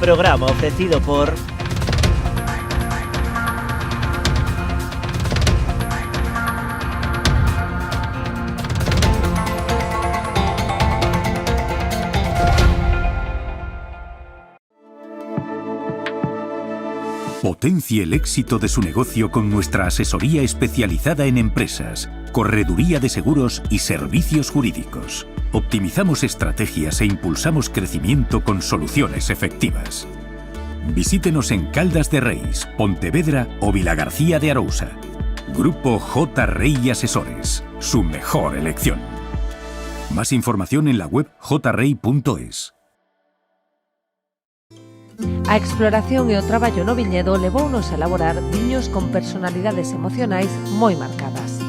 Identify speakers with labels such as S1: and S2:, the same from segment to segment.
S1: Programa ofrecido por...
S2: Potencie el éxito de su negocio con nuestra asesoría especializada en empresas, correduría de seguros y servicios jurídicos. Optimizamos estrategias e impulsamos crecimiento con soluciones efectivas. Visítenos en Caldas de Reis, Pontevedra o Vilagarcía de Arousa. Grupo J. Rey Asesores, su mejor elección. Más información en la web jrey.es.
S3: A exploración e o traballo no viñedo levounos a elaborar viños con personalidades emocionais moi marcadas.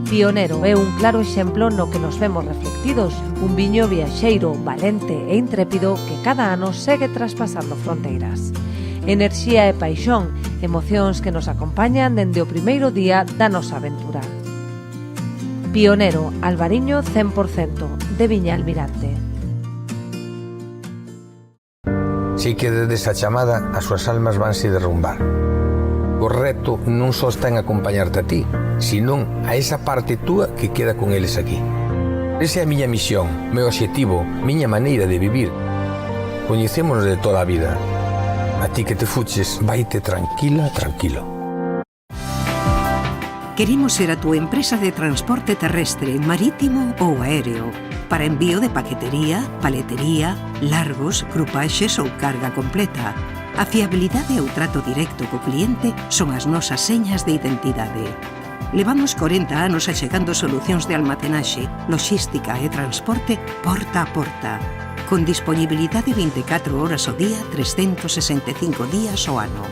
S3: Pionero é un claro exemplo no que nos vemos reflectidos, un viño viaxeiro, valente e intrépido que cada ano segue traspasando fronteiras. Enerxía e paixón, emocións que nos acompañan dende o primeiro día da nosa aventura. Pionero, Albariño 100%, de Viña Almirante.
S4: Si que desde esa chamada as súas almas vanse derrumbar. O reto non só está en acompañarte a ti, senón a esa parte túa que queda con eles aquí. Esa é a miña misión, meu obxectivo, miña maneira de vivir. Coñecémonos de toda a vida. A ti que te fuches, vaite tranquila, tranquilo.
S5: Queremos ser a túa empresa de transporte terrestre, marítimo ou aéreo, para envío de paquetería, paletería, largos, grupaxes ou carga completa. A fiabilidade e o trato directo co cliente son as nosas señas de identidade. Levamos 40 anos achegando solucións de almacenaxe, logística e transporte porta a porta, con disponibilidade 24 horas ao día, 365 días ao ano.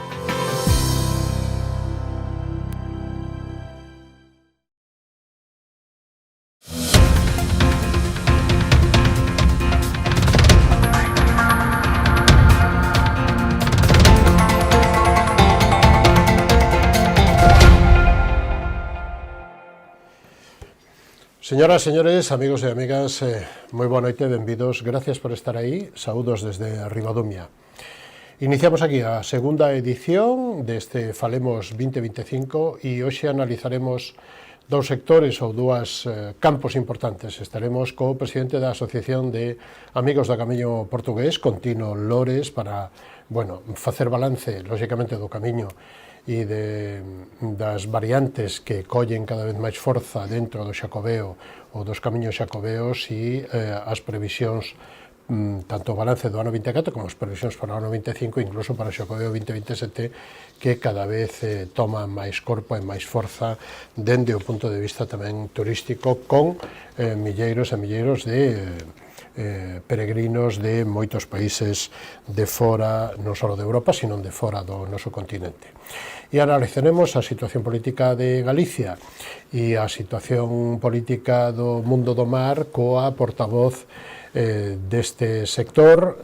S6: Señoras, señores, amigos e amigas, moi boa noite, benvidos, gracias por estar aí, saúdos desde Ribadumia. Iniciamos aquí a segunda edición deste Falemos 2025 e hoxe analizaremos dous sectores ou dúas campos importantes. Estaremos co presidente da Asociación de Amigos do Camiño Portugués, Contino Lores, para, facer balance, lógicamente, do camiño e das variantes que collen cada vez máis forza dentro do Xacobeo ou dos camiños xacobeos e as previsións, tanto o balance do ano 24 como as previsións para o ano 25, incluso para o Xacobeo 2027, que cada vez toma máis corpo e máis forza dende o punto de vista tamén turístico, con milleiros e milleiros de peregrinos de moitos países de fora, non só de Europa, sino de fora do noso continente. E analizaremos a situación política de Galicia e a situación política do mundo do mar coa portavoz deste sector,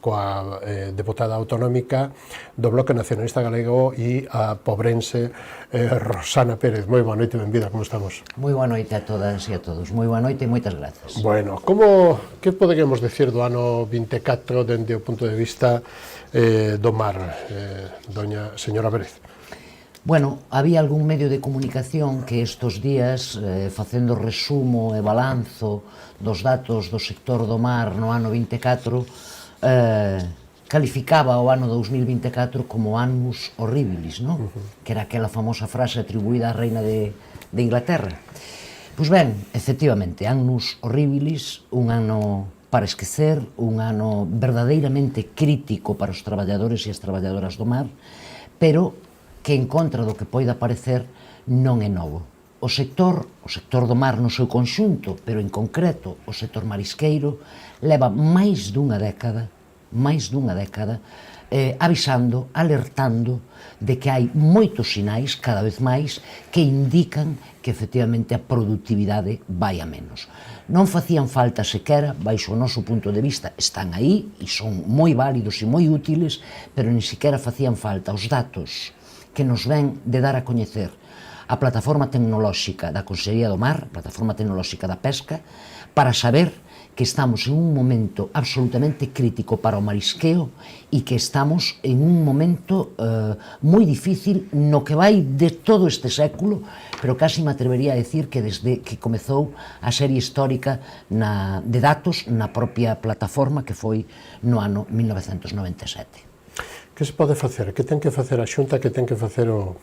S6: coa deputada autonómica do Bloque Nacionalista Galego e a pobrense Rosana Pérez. Moi boa noite, benvida, como estamos?
S7: Moi boa noite a todas e a todos, moi boa noite e moitas grazas.
S6: Bueno, que poderíamos decir do ano 24 dende o punto de vista do mar, doña señora Pérez?
S7: Bueno, había algún medio de comunicación que estes días, facendo resumo e balanzo dos datos do sector do mar no ano 24, calificaba o ano 2024 como annus horribilis, non? Que era aquela famosa frase atribuída á reina de Inglaterra. Pois ben, efectivamente, annus horribilis, un ano para esquecer, un ano verdadeiramente crítico para os traballadores e as traballadoras do mar, pero que en contra do que poida parecer non é novo. O sector do mar no seu conxunto, pero en concreto o sector marisqueiro, leva máis dunha década avisando, alertando de que hai moitos sinais, cada vez máis, que indican que efectivamente a produtividade vai a menos. Non facían falta sequera, baixo o noso punto de vista, están aí e son moi válidos e moi útiles, pero nin sequera facían falta os datos que nos ven de dar a coñecer a plataforma tecnolóxica da Consellería do Mar, a plataforma tecnolóxica da Pesca, para saber que estamos en un momento absolutamente crítico para o marisqueo e que estamos en un momento moi difícil no que vai de todo este século, pero casi me atrevería a decir que desde que comezou a serie histórica de datos na propia plataforma que foi no ano 1997.
S6: Que se pode facer? Que ten que facer a Xunta? Que ten que facer o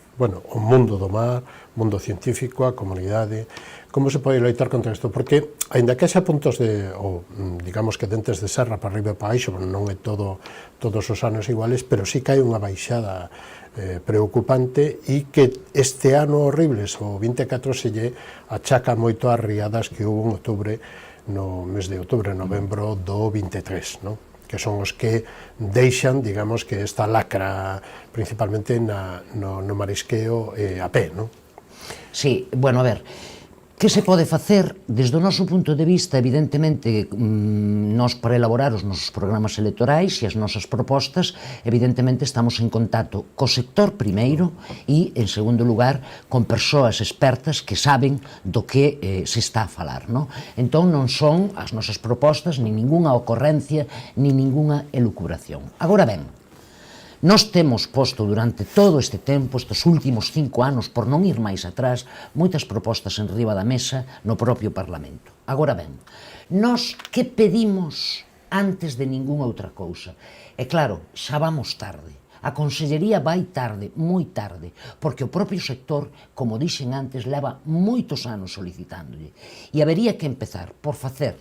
S6: mundo do mar, o mundo científico, a comunidade? Como se pode loitar contra isto? Porque, aínda que haxa puntos digamos que dentes de serra para arriba e para baixo, non é todos os anos iguales, pero sí que hai unha baixada preocupante e que este ano horribles, o 24, se lle achaca moito as riadas que hubo en outubro, no mes de outubro, novembro do 23, non? Que son os que deixan, digamos, que esta lacra principalmente no marisqueo a pé, non?
S7: Sí, bueno, a ver, que se pode facer? Desde o noso punto de vista, evidentemente, nós para elaborar os nosos programas electorais e as nosas propostas, evidentemente estamos en contacto co sector primeiro e, en segundo lugar, con persoas expertas que saben do que se está a falar, non? Entón non son as nosas propostas nin ningunha ocorrencia, nin ningunha elucubración. Agora ben, nós temos posto durante todo este tempo, estes últimos 5 anos, por non ir máis atrás, moitas propostas en riba da mesa no propio Parlamento. Agora ben, nós que pedimos antes de ningunha outra cousa? E claro, xa vamos tarde. A Consellería vai tarde, moi tarde, porque o propio sector, como dixen antes, leva moitos anos solicitándolle. E habería que empezar por facer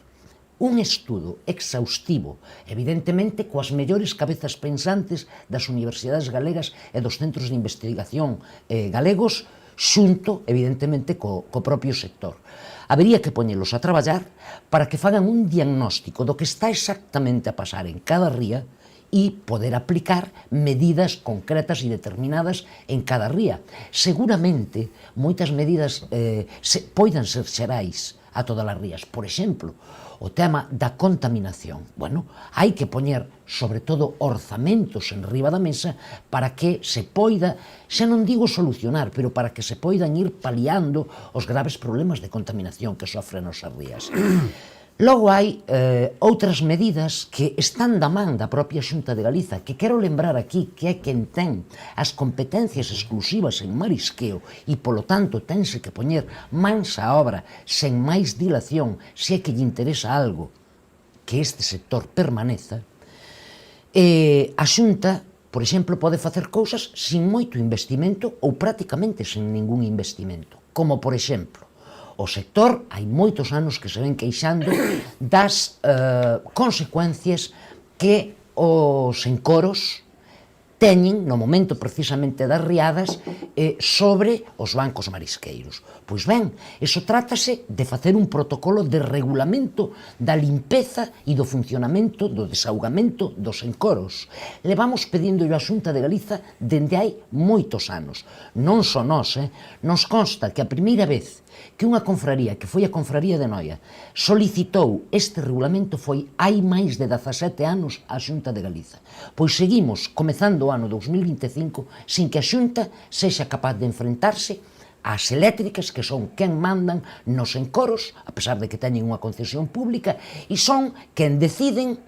S7: un estudo exhaustivo, evidentemente coas mellores cabezas pensantes das universidades galegas e dos centros de investigación galegos, xunto, evidentemente, co propio sector. Habería que poñelos a traballar para que fagan un diagnóstico do que está exactamente a pasar en cada ría e poder aplicar medidas concretas e determinadas en cada ría. Seguramente, moitas medidas poidan ser xerais a todas as rías. Por exemplo, o tema da contaminación. Bueno, hai que poñer, sobre todo, orzamentos en riba da mesa para que se poida, xa non digo solucionar, pero para que se poidan ir paliando os graves problemas de contaminación que sofren as rías. Logo hai outras medidas que están da man da propia Xunta de Galiza, que quero lembrar aquí que é quen ten as competencias exclusivas en marisqueo e, polo tanto, tense que poñer mans á obra sen máis dilación se é que lle interesa algo que este sector permaneza. A Xunta, por exemplo, pode facer cousas sin moito investimento ou prácticamente sen ningún investimento, como, por exemplo, o sector hai moitos anos que se ven queixando das consecuencias que os encoros teñen no momento precisamente das riadas sobre os bancos marisqueiros. Pois ben, iso trátase de facer un protocolo de regulamento da limpeza e do funcionamento do desaugamento dos encoros. Levamos pedindo a Xunta de Galiza dende hai moitos anos. Non só nós, nos consta que a primeira vez que unha confraría, que foi a Confraría de Noia, solicitou este regulamento foi hai máis de 17 anos a Xunta de Galiza. Pois seguimos comezando o ano 2025 sin que a Xunta sexa capaz de enfrentarse ás eléctricas que son quen mandan nos encoros, a pesar de que teñen unha concesión pública, e son quen deciden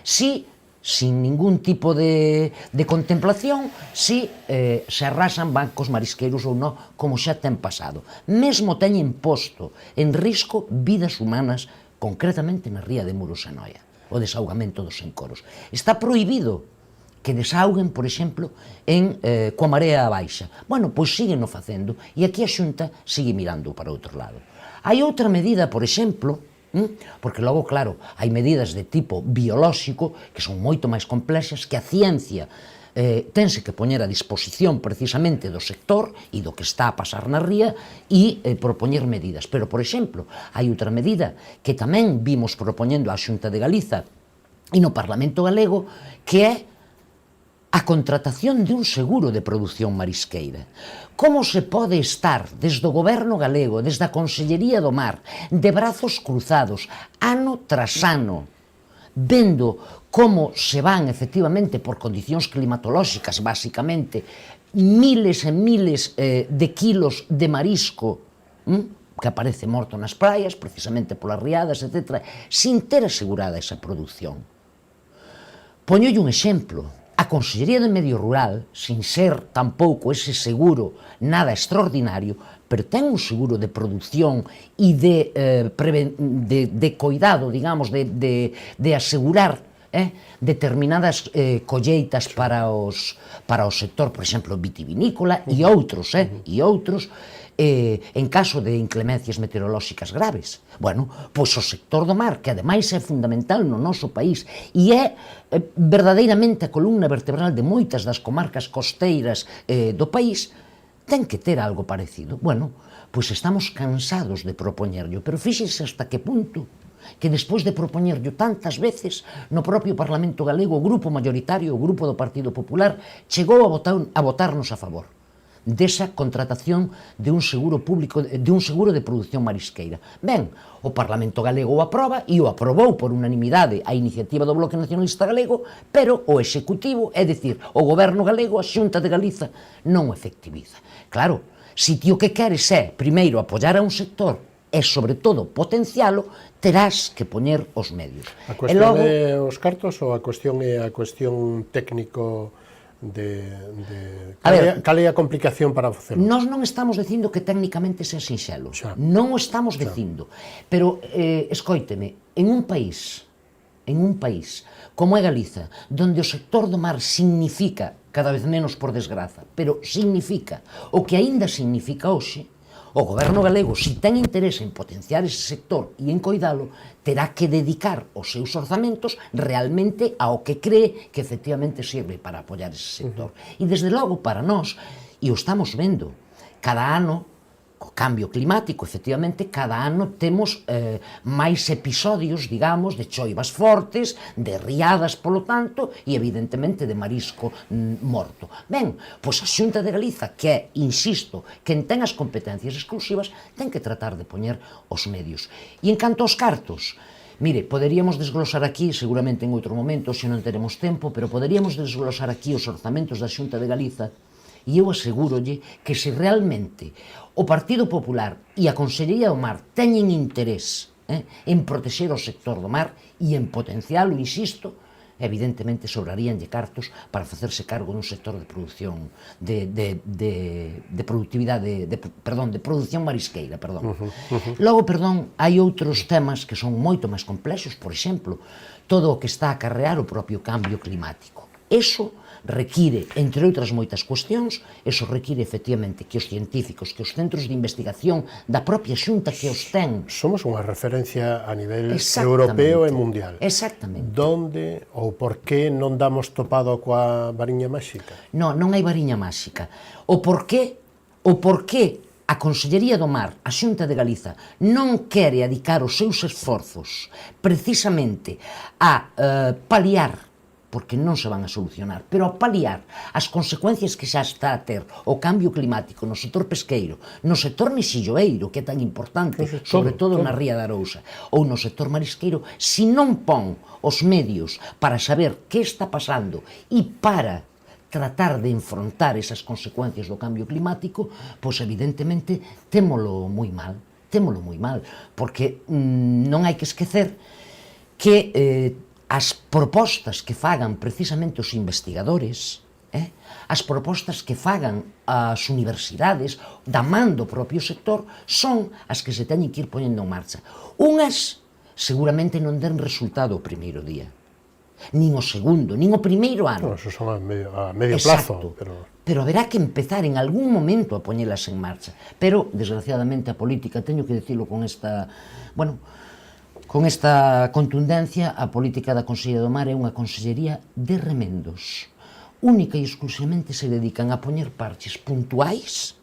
S7: si sin ningún tipo de contemplación, si se arrasan bancos marisqueiros ou non, como xa ten pasado. Mesmo teñen posto en risco vidas humanas, concretamente na ría de Muros e Noia, o desaugamento dos encoros. Está prohibido que desauguen, por exemplo, coa marea baixa. Bueno, pois sígueno facendo, e aquí a Xunta sigue mirando para outro lado. Hai outra medida, por exemplo, porque logo, claro, hai medidas de tipo biolóxico que son moito máis complexas, que a ciencia tense que poñer a disposición precisamente do sector e do que está a pasar na ría e propoñer medidas. Pero, por exemplo, hai outra medida que tamén vimos propoñendo a Xunta de Galiza e no Parlamento Galego, que é a contratación de un seguro de produción marisqueira. Como se pode estar desde o Goberno galego, desde a Consellería do Mar, de brazos cruzados, ano tras ano, vendo como se van, efectivamente, por condicións climatolóxicas, basicamente, miles e miles de kilos de marisco que aparece morto nas praias, precisamente polas riadas, etc., sin ter asegurada esa produción. Poñolle un exemplo. A Consellería de Medio Rural, sin ser tampouco ese seguro nada extraordinario, pero ten un seguro de produción e de cuidado, digamos, de asegurar determinadas colleitas para o sector, por exemplo, vitivinícola e outros, en caso de inclemencias meteorolóxicas graves. Bueno, pois o sector do mar, que ademais é fundamental no noso país e é verdadeiramente a columna vertebral de moitas das comarcas costeiras do país, ten que ter algo parecido. Bueno, pois estamos cansados de propoñerlo, pero fíxese hasta que punto que despois de propoñerlo tantas veces, no propio Parlamento galego, o grupo maioritario, o grupo do Partido Popular, chegou a votarnos a favor desa contratación de un seguro público, de un seguro de produción marisqueira. Ben, o Parlamento galego o aproba e o aprobou por unanimidade a iniciativa do Bloque Nacionalista Galego, pero o Executivo, é dicir, o Goberno galego, a Xunta de Galiza, non o efectiviza. Claro, se ti o que queres é, primeiro, apoiar a un sector e, sobre todo, potencialo, terás que poñer os medios.
S6: A cuestión é os cartos ou a cuestión é a cuestión técnico cal é a complicación para facelo?
S7: Nós non estamos dicindo que técnicamente sea sinxelo, non o estamos dicindo, pero, escoíteme, en un país como é Galiza, donde o sector do mar significa, cada vez menos por desgraza, pero significa o que aínda significa hoxe, o Goberno galego, se ten interese en potenciar ese sector e en coidalo, terá que dedicar os seus orzamentos realmente ao que cree que efectivamente sirve para apoiar ese sector. E desde logo, para nós, e o estamos vendo, cada ano, co cambio climático, efectivamente, cada ano temos máis episodios, digamos, de choivas fortes, de riadas, polo tanto, e evidentemente de marisco morto. Ben, pois a Xunta de Galiza, que é, insisto, quen ten as competencias exclusivas, ten que tratar de poñer os medios. E en canto aos cartos, mire, poderíamos desglosar aquí, seguramente en outro momento, se non teremos tempo, pero poderíamos desglosar aquí os orzamentos da Xunta de Galiza, e eu asegúrolle que se realmente o Partido Popular e a Consellería do Mar teñen interés en protexer o sector do mar e en potencialo, insisto, evidentemente sobraríanlle cartos para facerse cargo dun sector de produción de productividade, de produción marisqueira, perdón. Logo, hai outros temas que son moito máis complexos, por exemplo, todo o que está a acarrear o propio cambio climático. Eso require, entre outras moitas cuestións, eso require efectivamente que os científicos, que os centros de investigación da propia Xunta que os ten...
S6: Somos unha referencia a nivel europeo e mundial.
S7: Exactamente.
S6: Donde ou por que non damos topado coa variña máxica?
S7: Non hai variña máxica. O por que a Consellería do Mar, a Xunta de Galiza, non quere adicar os seus esforzos precisamente a paliar, porque non se van a solucionar, pero a paliar as consecuencias que xa está a ter o cambio climático no sector pesqueiro, no sector mexilloeiro, que é tan importante, sobre todo na Ría de Arousa, ou no sector marisqueiro, se non pon os medios para saber que está pasando e para tratar de enfrontar esas consecuencias do cambio climático, pois evidentemente témolo moi mal, porque non hai que esquecer que as propostas que fagan precisamente os investigadores, as propostas que fagan as universidades, da man do propio sector, son as que se teñen que ir poñendo en marcha. Unhas seguramente non den resultado o primeiro día, nin o segundo, nin o primeiro ano.
S6: Eso son a medio plazo.
S7: Pero haberá que empezar en algún momento a poñelas en marcha. Pero, desgraciadamente, a política, teño que dicilo con esta contundencia, a política da Consellería do Mar é unha consellería de remendos. Única e exclusivamente se dedican a poñer parches puntuais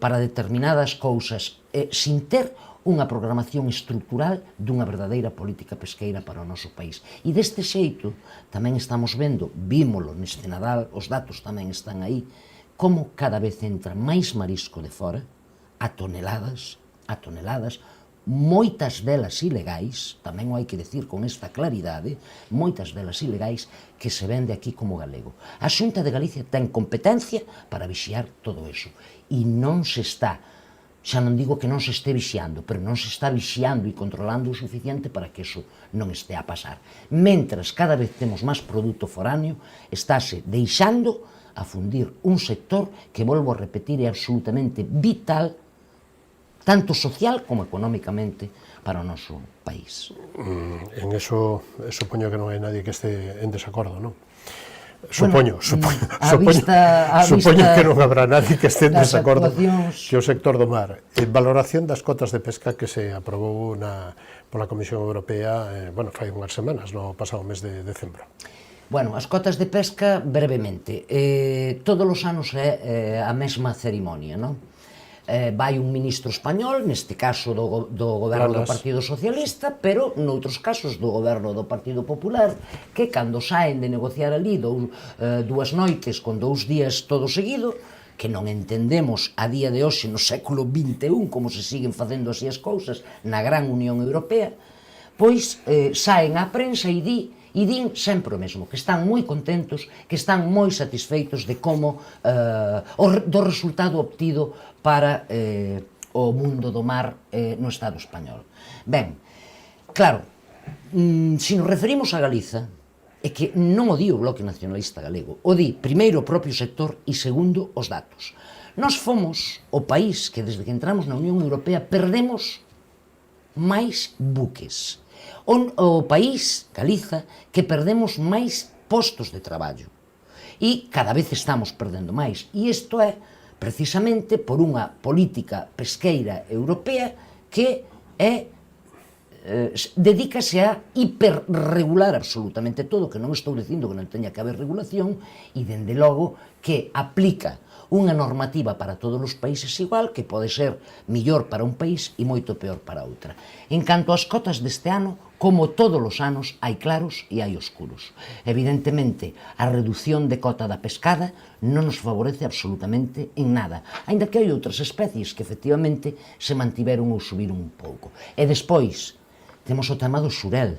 S7: para determinadas cousas, sin ter unha programación estrutural dunha verdadeira política pesqueira para o noso país. E deste xeito, tamén estamos vendo, vímolo neste Nadal, os datos tamén están aí, como cada vez entra máis marisco de fora, a toneladas, moitas delas ilegais, tamén o hai que decir con esta claridade, moitas delas ilegais que se vende aquí como galego. A Xunta de Galicia ten competencia para vixiar todo eso e non se está xa non digo que non se este vixiando, pero non se está vixiando e controlando o suficiente para que eso non este a pasar. Mentras cada vez temos máis produto foráneo, estáse deixando a fundir un sector que, volvo a repetir, é absolutamente vital, tanto social como económicamente, para o noso país.
S6: En eso supoño que non hai nadie que este en desacordo, non? Supoño que non habrá nadie que este en desacordo que o sector do mar. Valoración das cotas de pesca que se aprobou pola Comisión Europea, fai unhas semanas, no pasado mes de decembro.
S7: Bueno, as cotas de pesca, brevemente, todos os anos é a mesma cerimonia, non? Vai un ministro español, neste caso do goberno do Partido Socialista, pero noutros casos do goberno do Partido Popular, que cando saen de negociar ali dúas noites con 2 días todo seguido, que non entendemos a día de hoxe no século XXI como se siguen facendo así as cousas na gran Unión Europea, pois saen á prensa e din sempre o mesmo, que están moi contentos, que están moi satisfeitos de como do resultado obtido para o mundo do mar no Estado español. Ben, claro, se nos referimos a Galiza, é que non o di o Bloque Nacionalista Galego, o di primeiro o propio sector e segundo os datos. Nós fomos o país que desde que entramos na Unión Europea perdemos máis buques. O país, Galiza, que perdemos máis postos de traballo. E cada vez estamos perdendo máis. E isto é precisamente por unha política pesqueira europea que dedícase a hiperregular absolutamente todo, que non estou dicindo que non teña que haber regulación, e dende logo que aplica unha normativa para todos os países igual, que pode ser millor para un país e moito peor para outra. En canto ás cotas deste ano, como todos os anos, hai claros e hai oscuros. Evidentemente, a reducción de cota da pescada non nos favorece absolutamente en nada, aínda que hai outras especies que efectivamente se mantiveron ou subiron un pouco. E despois, temos o tema do xurel.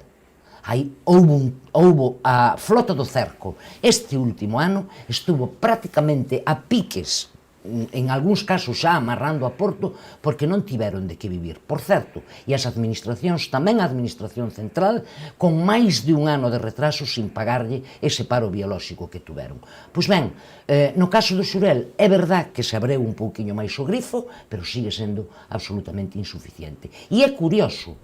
S7: Houbo a flota do cerco. Este último ano estuvo prácticamente a piques, en algúns casos xa amarrando a porto, porque non tiveron de que vivir. Por certo, e as administracións, tamén a administración central, con máis de un ano de retraso sin pagarlle ese paro biolóxico que tuveron. Pois ben, no caso do xurel, é verdad que se abreu un pouquiño máis o grifo, pero sigue sendo absolutamente insuficiente. E é curioso,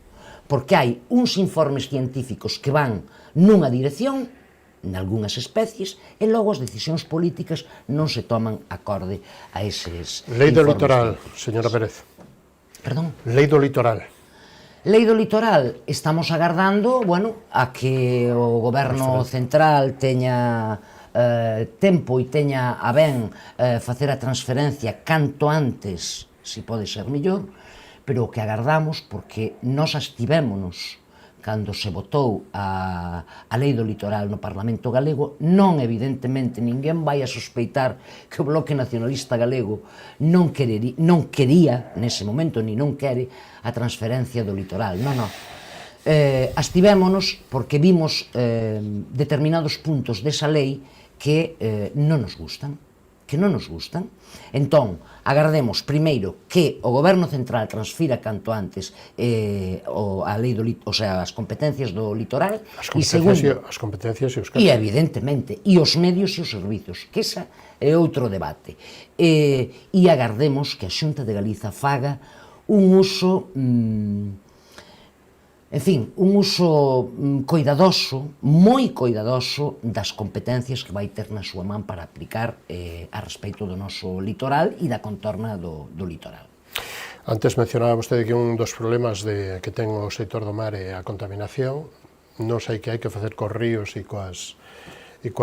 S7: porque hai uns informes científicos que van nunha dirección, nalgúnas especies, e logo as decisións políticas non se toman acorde a eses
S6: Lei do litoral, señora Pérez.
S7: Perdón?
S6: Lei do litoral.
S7: Lei do litoral, estamos agardando, a que o goberno central teña tempo e teña a ben facer a transferencia canto antes, se pode ser mellor, pero o que agardamos, porque nós abstivémonos cando se votou a Lei do Litoral no Parlamento Galego, non, evidentemente, ninguén vai a sospeitar que o Bloque Nacionalista Galego non quería, nese momento, ni non quere, a transferencia do litoral. Non. Abstivémonos porque vimos determinados puntos desa lei que non nos gustan. Entón, agardemos primeiro que o Goberno Central transfira canto antes a lei as competencias do litoral, e segundo,
S6: as competencias e os casos.
S7: E evidentemente, e os medios e os servizos, que esa é outro debate. E agardemos que a Xunta de Galiza faga un uso coidadoso, moi coidadoso, das competencias que vai ter na súa man para aplicar a respeito do noso litoral e da contorna do litoral.
S6: Antes mencionaba vostede que un dos problemas que ten o sector do mar é a contaminación. Non sei que hai que facer cos ríos e coas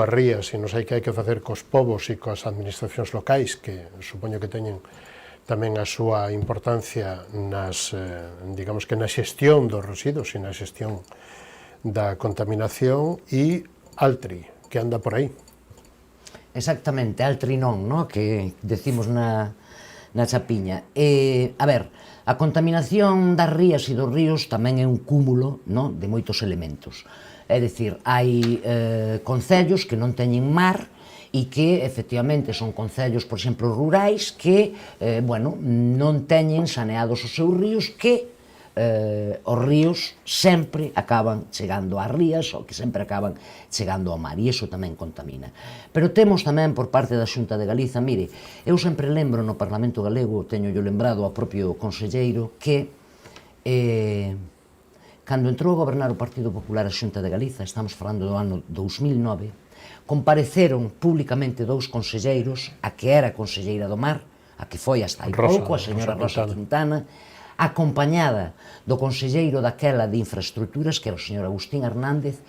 S6: rías, e non sei que hai que facer cos povos e coas administracións locais, que supoño que teñen tamén a súa importancia digamos que na xestión dos residuos e na xestión da contaminación, e Altri, que anda por aí.
S7: Exactamente, Altri non, que decimos na chapiña. A ver, a contaminación das rías e dos ríos tamén é un cúmulo de moitos elementos. É dicir, hai concellos que non teñen mar e que efectivamente son concellos, por exemplo, rurais que, non teñen saneados os seus ríos, que os ríos sempre acaban chegando ás rías ou que sempre acaban chegando ao mar, e iso tamén contamina. Pero temos tamén por parte da Xunta de Galiza, mire, eu sempre lembro no Parlamento Galego, teño yo lembrado ao propio conselleiro, que cando entrou a gobernar o Partido Popular a Xunta de Galiza, estamos falando do ano 2009, compareceron públicamente dous conselleiros, a que era conselleira do Mar, a que foi hasta aí pouco, a señora Rosa Quintana, acompañada do conselleiro daquela de Infraestructuras, que era o señor Agustín Hernández,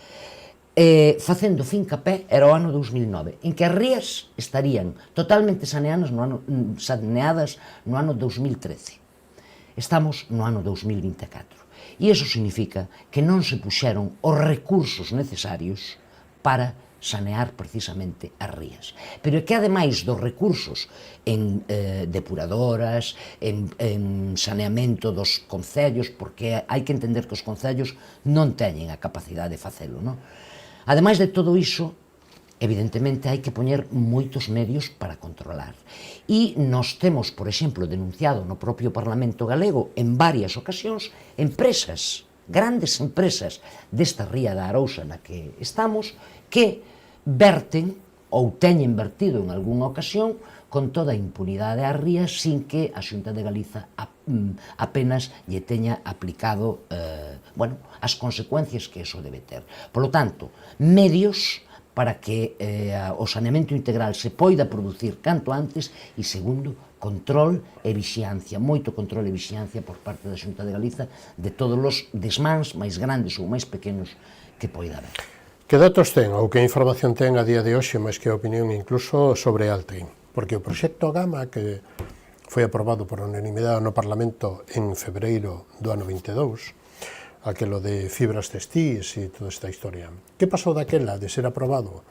S7: facendo fincapé, era o ano 2009, en que as rías estarían totalmente saneadas no ano 2013. Estamos no ano 2024. E iso significa que non se puxeron os recursos necesarios para sanear precisamente as rías. Pero é que ademais dos recursos en depuradoras, en saneamento dos concellos, porque hai que entender que os concellos non teñen a capacidade de facelo, non? Ademais de todo iso, evidentemente hai que poñer moitos medios para controlar. E nós temos, por exemplo, denunciado no propio Parlamento Galego en varias ocasións empresas, grandes empresas desta ría da Arousa na que estamos, que verten ou teñen vertido en algunha ocasión con toda a impunidade ás rías sin que a Xunta de Galiza apenas lle teña aplicado as consecuencias que eso debe ter. Por lo tanto, medios para que o saneamento integral se poida producir canto antes e, segundo, control e vixiancia, moito control e vixiancia por parte da Xunta de Galiza de todos os desmáns máis grandes ou máis pequenos que poida haber.
S6: Que datos ten ou que información ten a día de hoxe, máis que a opinión incluso sobre Altri? Porque o proxecto Gama, que foi aprobado por unanimidade no Parlamento en febreiro do ano 22, aquelo de fibras textís e toda esta historia, que pasou daquela de ser aprobado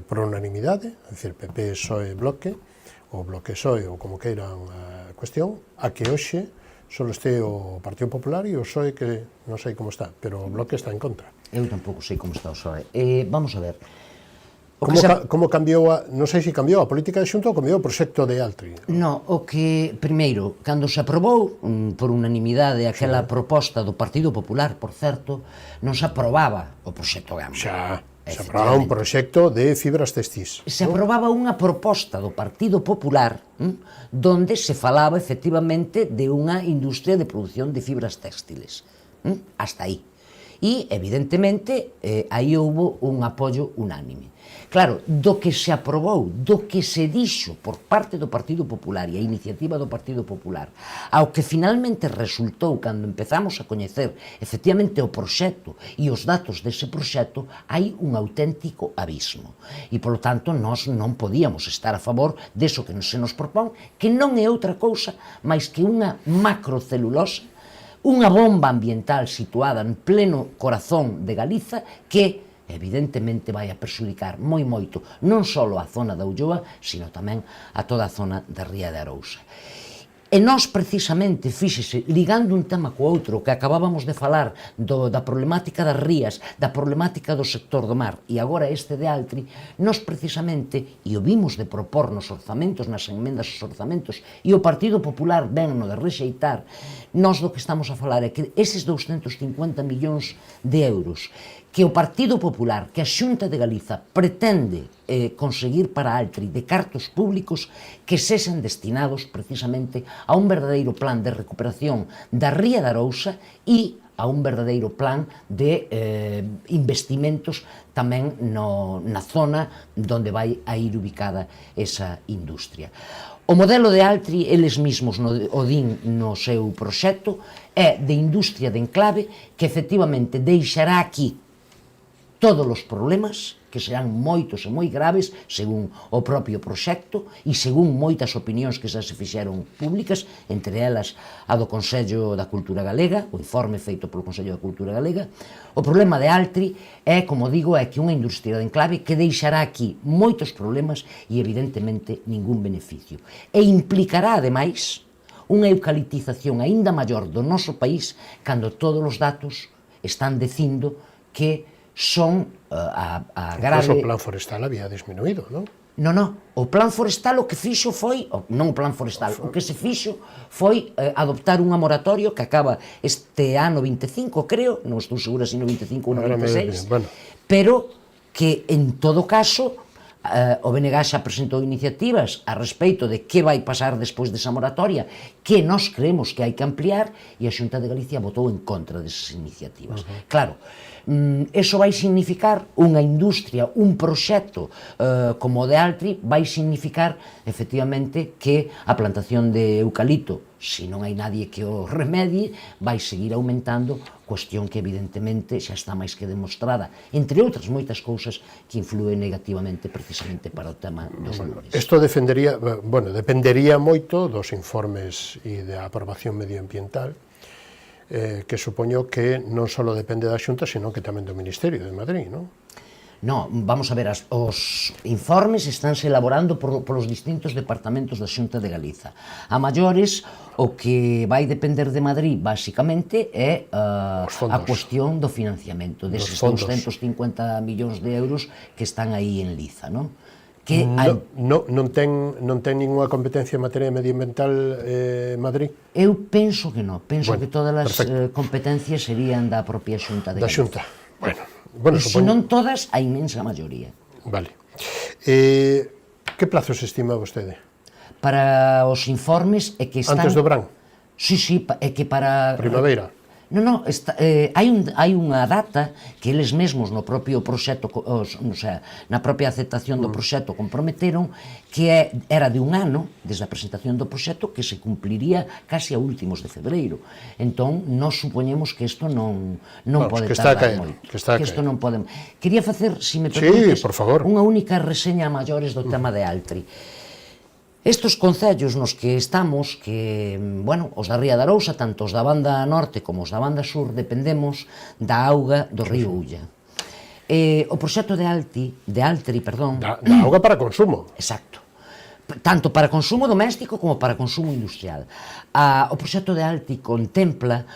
S6: por unanimidade, é dicir, PP, PSOE, Bloque, ou Bloque PSOE, ou como queiran a cuestión, a que hoxe só este o Partido Popular e o PSOE, que non sei como está, pero o Bloque está en contra.
S7: Eu tampouco sei como está o PSOE. Vamos a ver.
S6: Como cambiou non sei se cambiou a política de Xunta ou cambiou o proxecto de Altri?
S7: No, o que, primeiro, cando se aprobou por unanimidade aquela proposta do Partido Popular, por certo, non se aprobaba o proxecto Gama.
S6: Xa, se aprobaba un proxecto de fibras textís.
S7: Se aprobaba unha proposta do Partido Popular donde se falaba efectivamente de unha industria de produción de fibras textiles. Hasta aí. E, evidentemente, aí houve un apoio unánime. Claro, do que se aprobou, do que se dixo por parte do Partido Popular e a iniciativa do Partido Popular, ao que finalmente resultou cando empezamos a coñecer efectivamente o proxecto e os datos dese proxecto, hai un auténtico abismo. E, polo tanto, nós non podíamos estar a favor deso que se nos propón, que non é outra cousa máis que unha macrocelulosa, unha bomba ambiental situada en pleno corazón de Galiza que, evidentemente, vai a perxudicar moito non só a zona da Ulloa, sino tamén a toda a zona da Ría de Arousa. E nós, precisamente, fíxese, ligando un tema co outro, que acabábamos de falar da problemática das rías, da problemática do sector do mar, e agora este de Altri, nós, precisamente, e o vimos de propor nos orzamentos, nas enmendas aos orzamentos, e o Partido Popular ven no de rexeitar, nós do que estamos a falar é que eses 250 millóns de euros que o Partido Popular, que a Xunta de Galiza pretende conseguir para Altri de cartos públicos que sexan destinados precisamente a un verdadeiro plan de recuperación da Ría de Arousa e a un verdadeiro plan de investimentos tamén na zona onde vai a ir ubicada esa industria. O modelo de Altri, eles mesmos o din no seu proxecto, é de industria de enclave que efectivamente deixará aquí todos os problemas, que serán moitos e moi graves, según o propio proxecto e según moitas opinións que xa se fixeron públicas, entre elas a do Consello da Cultura Galega, o informe feito polo Consello da Cultura Galega. O problema de Altri é, como digo, é que unha industria de enclave que deixará aquí moitos problemas e, evidentemente, ningún beneficio. E implicará, ademais, unha eucaliptización aínda maior do noso país cando todos os datos están dicindo que son a grave...
S6: Incluso o plan forestal había disminuído, non?
S7: Non, o plan forestal o que fixo foi, non o plan forestal, o que se fixo foi adoptar un moratorio que acaba este ano 25, creo, non estou segura se no 25 ou no 26, pero que en todo caso o BNG xa presentou iniciativas a respeito de que vai pasar despois desa moratoria, que nós creemos que hai que ampliar, e a Xunta de Galicia votou en contra desas iniciativas. Claro, eso vai significar unha industria, un proxecto como o de Altri, vai significar efectivamente que a plantación de eucalipto, se non hai nadie que o remedie, vai seguir aumentando, cuestión que evidentemente xa está máis que demostrada, entre outras moitas cousas que influen negativamente precisamente para o tema dos lumes.
S6: Isto dependería moito dos informes e da aprobación medioambiental, que supoño que non só depende da Xunta, sino que tamén do Ministerio de Madrid, non?
S7: No, vamos a ver, os informes estánse elaborando polos distintos departamentos da Xunta de Galiza. A maiores, o que vai depender de Madrid, basicamente, é a cuestión do financiamento, deses 250 millóns de euros que están aí en liza, non? Que
S6: non ten ninguna competencia en materia medioambiental Madrid?
S7: Eu penso que non, penso que todas as competencias serían da propia Xunta de Galicia.
S6: Da Xunta,
S7: e se non todas, a inmensa maioría.
S6: Vale. Que plazos estima vostede?
S7: Para os informes é que están...
S6: Antes do verán?
S7: Sí, é que para...
S6: Primavera?
S7: Non, hai unha data que eles mesmos no propio proxecto, na propia aceptación do proxecto comprometeron, que era de un ano, desde a presentación do proxecto, que se cumpliría casi a últimos de febreiro. Entón, nós supoñemos que isto non pode tardar moito. Que isto non pode... Quería facer, se me permites, unha única reseña a maiores do tema de Altri. Estos concellos nos que estamos, que, os da Ría de Arousa, tanto os da banda norte como os da banda sur, dependemos da auga do río Ulla. O proxecto de Altri, da
S6: auga para consumo.
S7: Exacto. Tanto para consumo doméstico como para consumo industrial. O proxecto de Altri contempla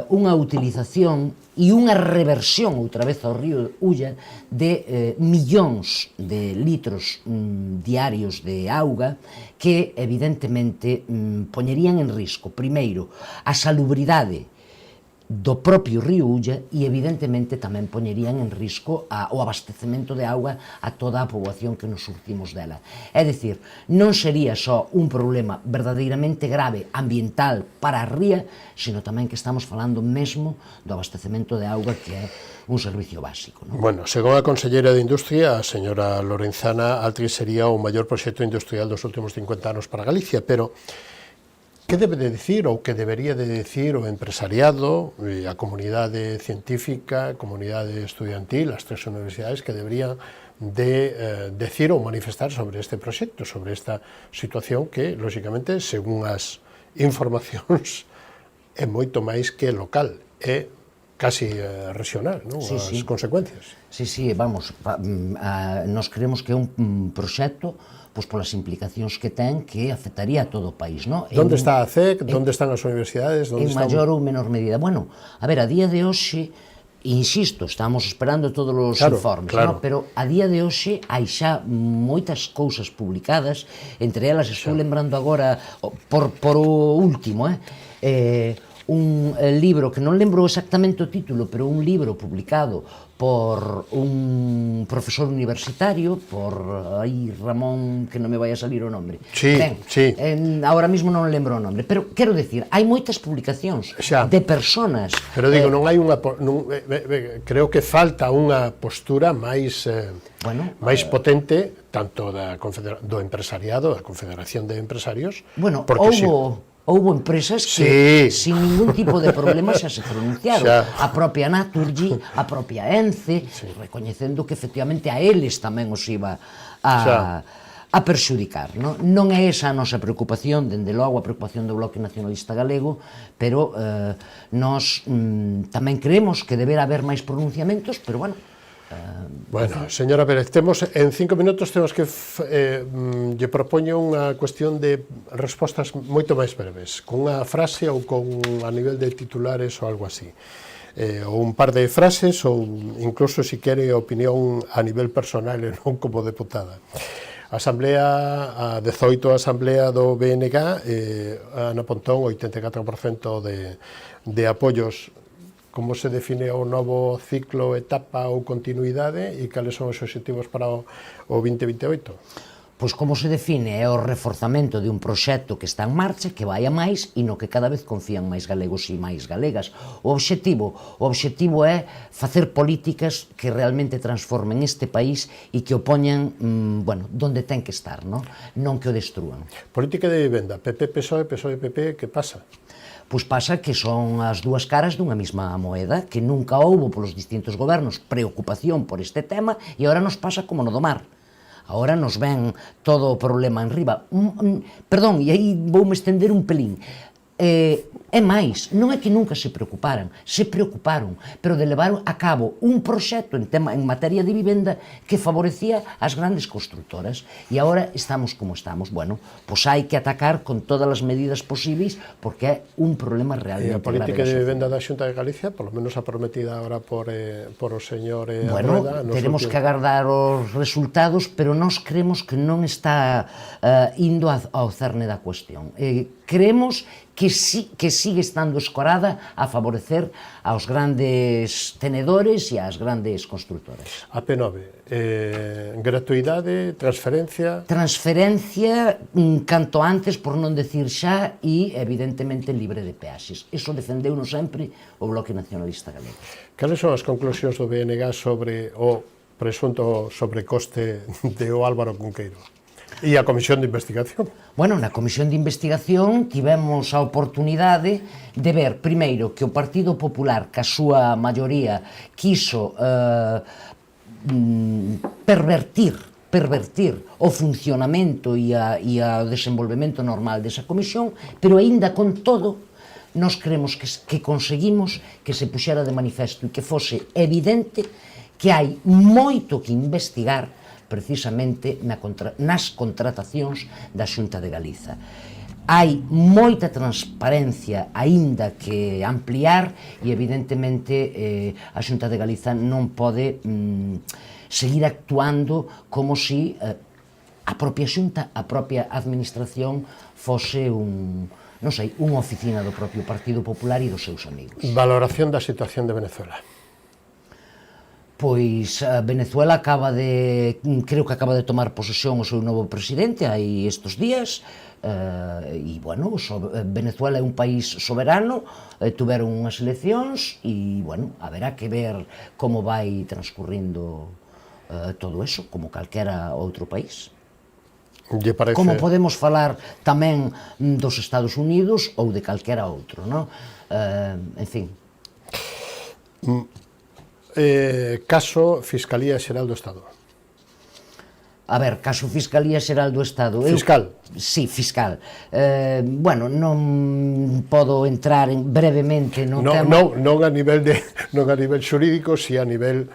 S7: unha utilización e unha reversión outra vez ao río Ulla de millóns de litros diarios de auga que evidentemente poñerían en risco, primeiro, a salubridade do propio río Ulla e evidentemente tamén poñerían en risco o abastecemento de auga a toda a poboación que nos surtimos dela. É dicir, non sería só un problema verdadeiramente grave ambiental para a ría, sino tamén que estamos falando mesmo do abastecemento de auga, que é un servicio básico.
S6: Bueno, según a conselleira de Industria, a señora Lorenzana, Altri sería o maior proxecto industrial dos últimos 50 anos para Galicia, pero que debe de dicir ou que debería de dicir o empresariado, a comunidade científica, a comunidade estudiantil, as tres universidades que deberían de decir ou manifestar sobre este proxecto, sobre esta situación que, lóxicamente, según as informacións, é moito máis que local, é casi regional, non? As consecuencias.
S7: Sí, vamos, nós creemos que é un proxecto polas implicacións que ten, que afectaría a todo o país, non?
S6: Onde está a CEC? Onde están as universidades?
S7: En maior ou menor medida. Bueno, a ver, a día de hoxe, insisto, estamos esperando todos os informes, pero a día de hoxe hai xa moitas cousas publicadas, entre elas estou lembrando agora, por o último, un libro, que non lembro exactamente o título, pero un libro publicado por un profesor universitario, por Ramón, que non me vai a salir o nome.
S6: Sí.
S7: Ahora mismo non lembro o nome, pero quero decir, hai moitas publicacións de personas.
S6: Pero digo, non hai unha... Creo que falta unha postura máis potente, tanto do empresariado, da Confederación de Empresarios.
S7: Bueno, houbo empresas que sin ningún tipo de problema xa se pronunciaron. A propia Naturgy, a propia ENCE, recoñecendo que efectivamente a eles tamén os iba a perxudicar. Non é esa a nosa preocupación, dende logo a preocupación do Bloque Nacionalista Galego, pero nós tamén creemos que deberá haber máis pronunciamentos, pero bueno...
S6: Bueno, señora Pérez, en 5 minutos temos que lle propoño unha cuestión de respostas moito máis breves, con unha frase ou a nivel de titulares ou algo así. ou un par de frases ou incluso se quere opinión a nivel personal e non como deputada. A Asamblea, a 18 Asamblea do BNG, Ana Pontón, 84% de apoios. Como se define o novo ciclo, etapa ou continuidade e cales son os obxectivos para o 2028?
S7: Pois como se define é o reforzamento de un proxecto que está en marcha, que vai a máis e no que cada vez confían máis galegos e máis galegas. O obxectivo é facer políticas que realmente transformen este país e que o poñan, donde ten que estar, non que o destrúan.
S6: Política de vivenda, PP-PSOE, PSOE-PP, que pasa?
S7: Pois pasa que son as dúas caras dunha mesma moeda, que nunca houbo polos distintos gobernos preocupación por este tema e agora nos pasa como no do mar. Agora nos ven todo o problema en riba. Perdón, e aí voume estender un pelín. É máis, non é que nunca se preocuparon, pero de levar a cabo un proxecto en materia de vivenda que favorecía as grandes constructoras. E agora estamos como estamos. Bueno, pois hai que atacar con todas as medidas posibles porque é un problema realmente grave.
S6: E a política de vivenda da Xunta de Galicia, polo menos a prometida agora por o señor
S7: Rueda... Bueno, teremos que agardar os resultados, pero nós creemos que non está indo ao cerne da cuestión. Creemos que sigue estando escorada a favorecer aos grandes tenedores e ás grandes constructoras.
S6: A P9, gratuidade, transferencia...
S7: Transferencia canto antes, por non decir xa, e evidentemente libre de peaxes. Iso defendeu-no sempre o Bloque Nacionalista Galego.
S6: Cales son as conclusións do BNG sobre o presunto sobrecoste de o Álvaro Cunqueiro? E a Comisión de Investigación?
S7: Bueno, na Comisión de Investigación tivemos a oportunidade de ver, primeiro, que o Partido Popular, que a súa maioría quiso pervertir o funcionamento e o desenvolvemento normal desa comisión, pero aínda con todo, nós creemos que conseguimos que se puxera de manifesto e que fose evidente que hai moito que investigar precisamente nas contratacións da Xunta de Galiza. Hai moita transparencia aínda que ampliar e evidentemente a Xunta de Galiza non pode seguir actuando como si a propia Xunta, a propia administración fose unha oficina do propio Partido Popular e dos seus amigos.
S6: Valoración da situación de Venezuela.
S7: Pois Venezuela creo que acaba de tomar posesión o seu novo presidente hai estes días, e, bueno, Venezuela é un país soberano, tuveron unhas eleccións, e, bueno, haberá que ver como vai transcurrindo todo eso, como calquera outro país. Como podemos falar tamén dos Estados Unidos ou de calquera outro, non? En fin.
S6: Caso Fiscalía Xeral do Estado.
S7: A ver, caso Fiscalía Xeral do Estado...
S6: Fiscal?
S7: Sí, fiscal. Bueno, non podo entrar brevemente no tema...
S6: Non a nivel xurídico, si a nivel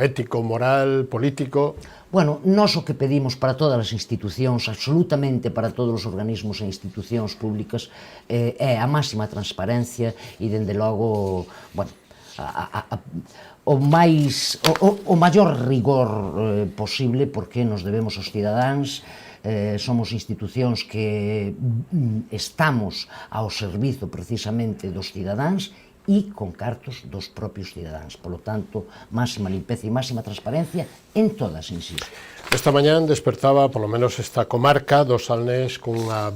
S6: ético, moral, político...
S7: Bueno, nós o que pedimos para todas as institucións, absolutamente para todos os organismos e institucións públicas, é a máxima transparencia e, dende logo, bueno, o maior rigor posible, porque nos debemos aos cidadáns, somos institucións que estamos ao servizo precisamente dos cidadáns e con cartos dos propios cidadáns. Por lo tanto, máxima limpeza e máxima transparencia en todas, insisto.
S6: Esta mañán despertaba, polo menos esta comarca do Salnés, cunha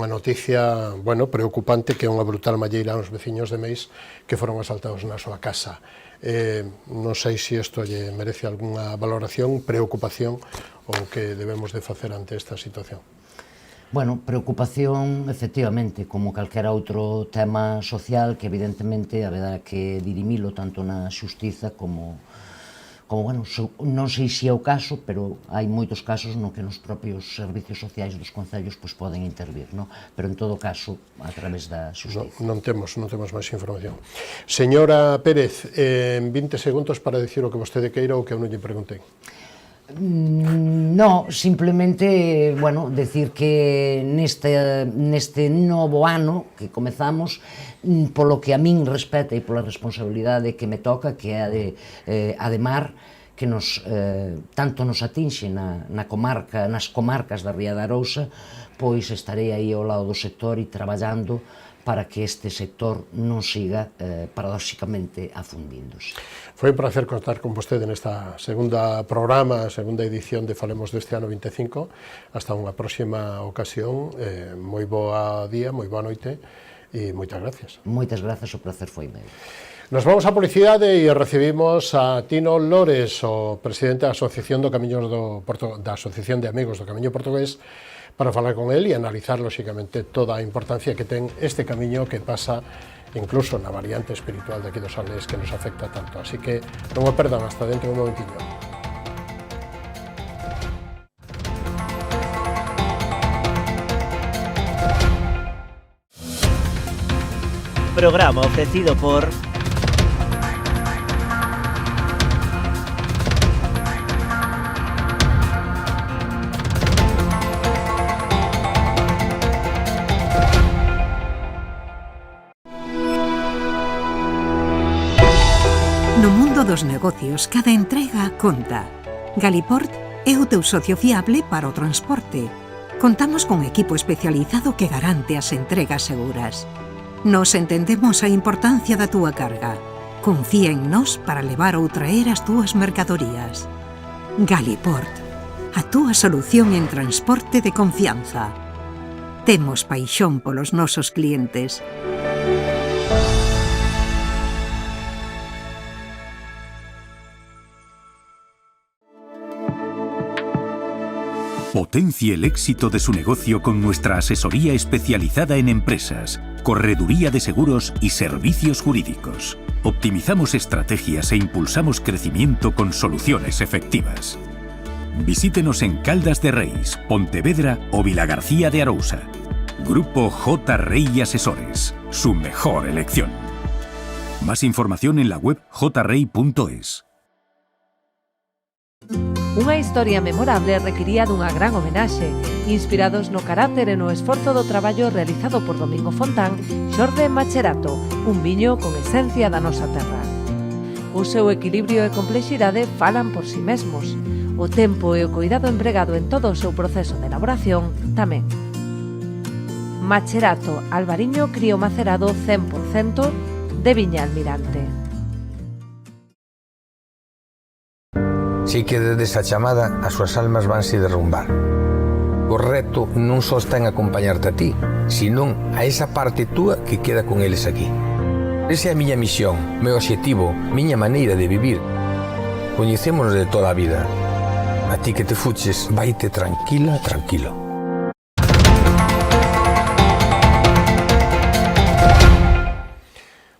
S6: noticia, preocupante, que é unha brutal malleira aos veciños de Meis que foron asaltados na súa casa. Non sei se isto lle merece algunha valoración, preocupación, ou que debemos de facer ante esta situación.
S7: Bueno, preocupación, efectivamente, como calquera outro tema social que evidentemente haberá que dirimilo tanto na xustiza como bueno, non sei se é o caso, pero hai moitos casos no que nos propios servicios sociais dos concellos poden intervir, non? Pero en todo caso, a través da xustiza.
S6: Non temos máis información. Señora Pérez, en 20 segundos para dicir o que vostede queira ou que eu non lle preguntei.
S7: No, simplemente, bueno, decir que neste novo ano que comezamos, polo que a min respecta e pola responsabilidade que me toca, que é a de mar, que tanto nos atinxe nas comarcas da Ría de Arousa, pois estarei aí ao lado do sector e traballando para que este sector non siga paradóxicamente afundíndose.
S6: Foi un placer contar con vostede nesta segunda edición de Falemos deste ano 25. Hasta unha próxima ocasión. Moi boa día, moi boa noite e moitas gracias.
S7: Moitas grazas, o placer foi meu.
S6: Nos vamos a publicidade e recibimos a Tino Lores, o presidente da Asociación de Amigos do Camiño Portugués, para falar con él e analizar, lóxicamente, toda a importancia que ten este camiño que pasa incluso na variante espiritual de aquí dos Salnés que nos afecta tanto. Así que non o perdan, hasta dentro de un momentiño.
S1: Programa ofrecido por
S5: No mundo dos negocios, cada entrega conta. Galiport é o teu socio fiable para o transporte. Contamos con equipo especializado que garante as entregas seguras. Nos entendemos a importancia da túa carga. Confía en nós para levar ou traer as túas mercadorías. Galiport, a túa solución en transporte de confianza. Temos paixón polos nosos clientes.
S2: Potencie el éxito de su negocio con nuestra asesoría especializada en empresas, correduría de seguros y servicios jurídicos. Optimizamos estrategias e impulsamos crecimiento con soluciones efectivas. Visítenos en Caldas de Reis, Pontevedra o Vilagarcía de Arousa. Grupo J. Rey Asesores, su mejor elección. Más información en la web jrey.es.
S3: Unha historia memorable requiría dunha gran homenaxe. Inspirados no carácter e no esforzo do traballo realizado por Domingo Fontán, xorde Macherato, un viño con esencia da nosa terra. O seu equilibrio e complexidade falan por si mesmos. O tempo e o cuidado empregado en todo o seu proceso de elaboración tamén. Macherato, albariño crío macerado 100% de Viña Almirante.
S4: Si quedes a chamada, as súas almas vanse derrumbar. O reto non só está en acompañarte a ti, senón a esa parte túa que queda con eles aquí. Esa é a miña misión, meu obxectivo, miña maneira de vivir. Coñecémonos de toda a vida. A ti que te fuches, vaite tranquila, tranquilo.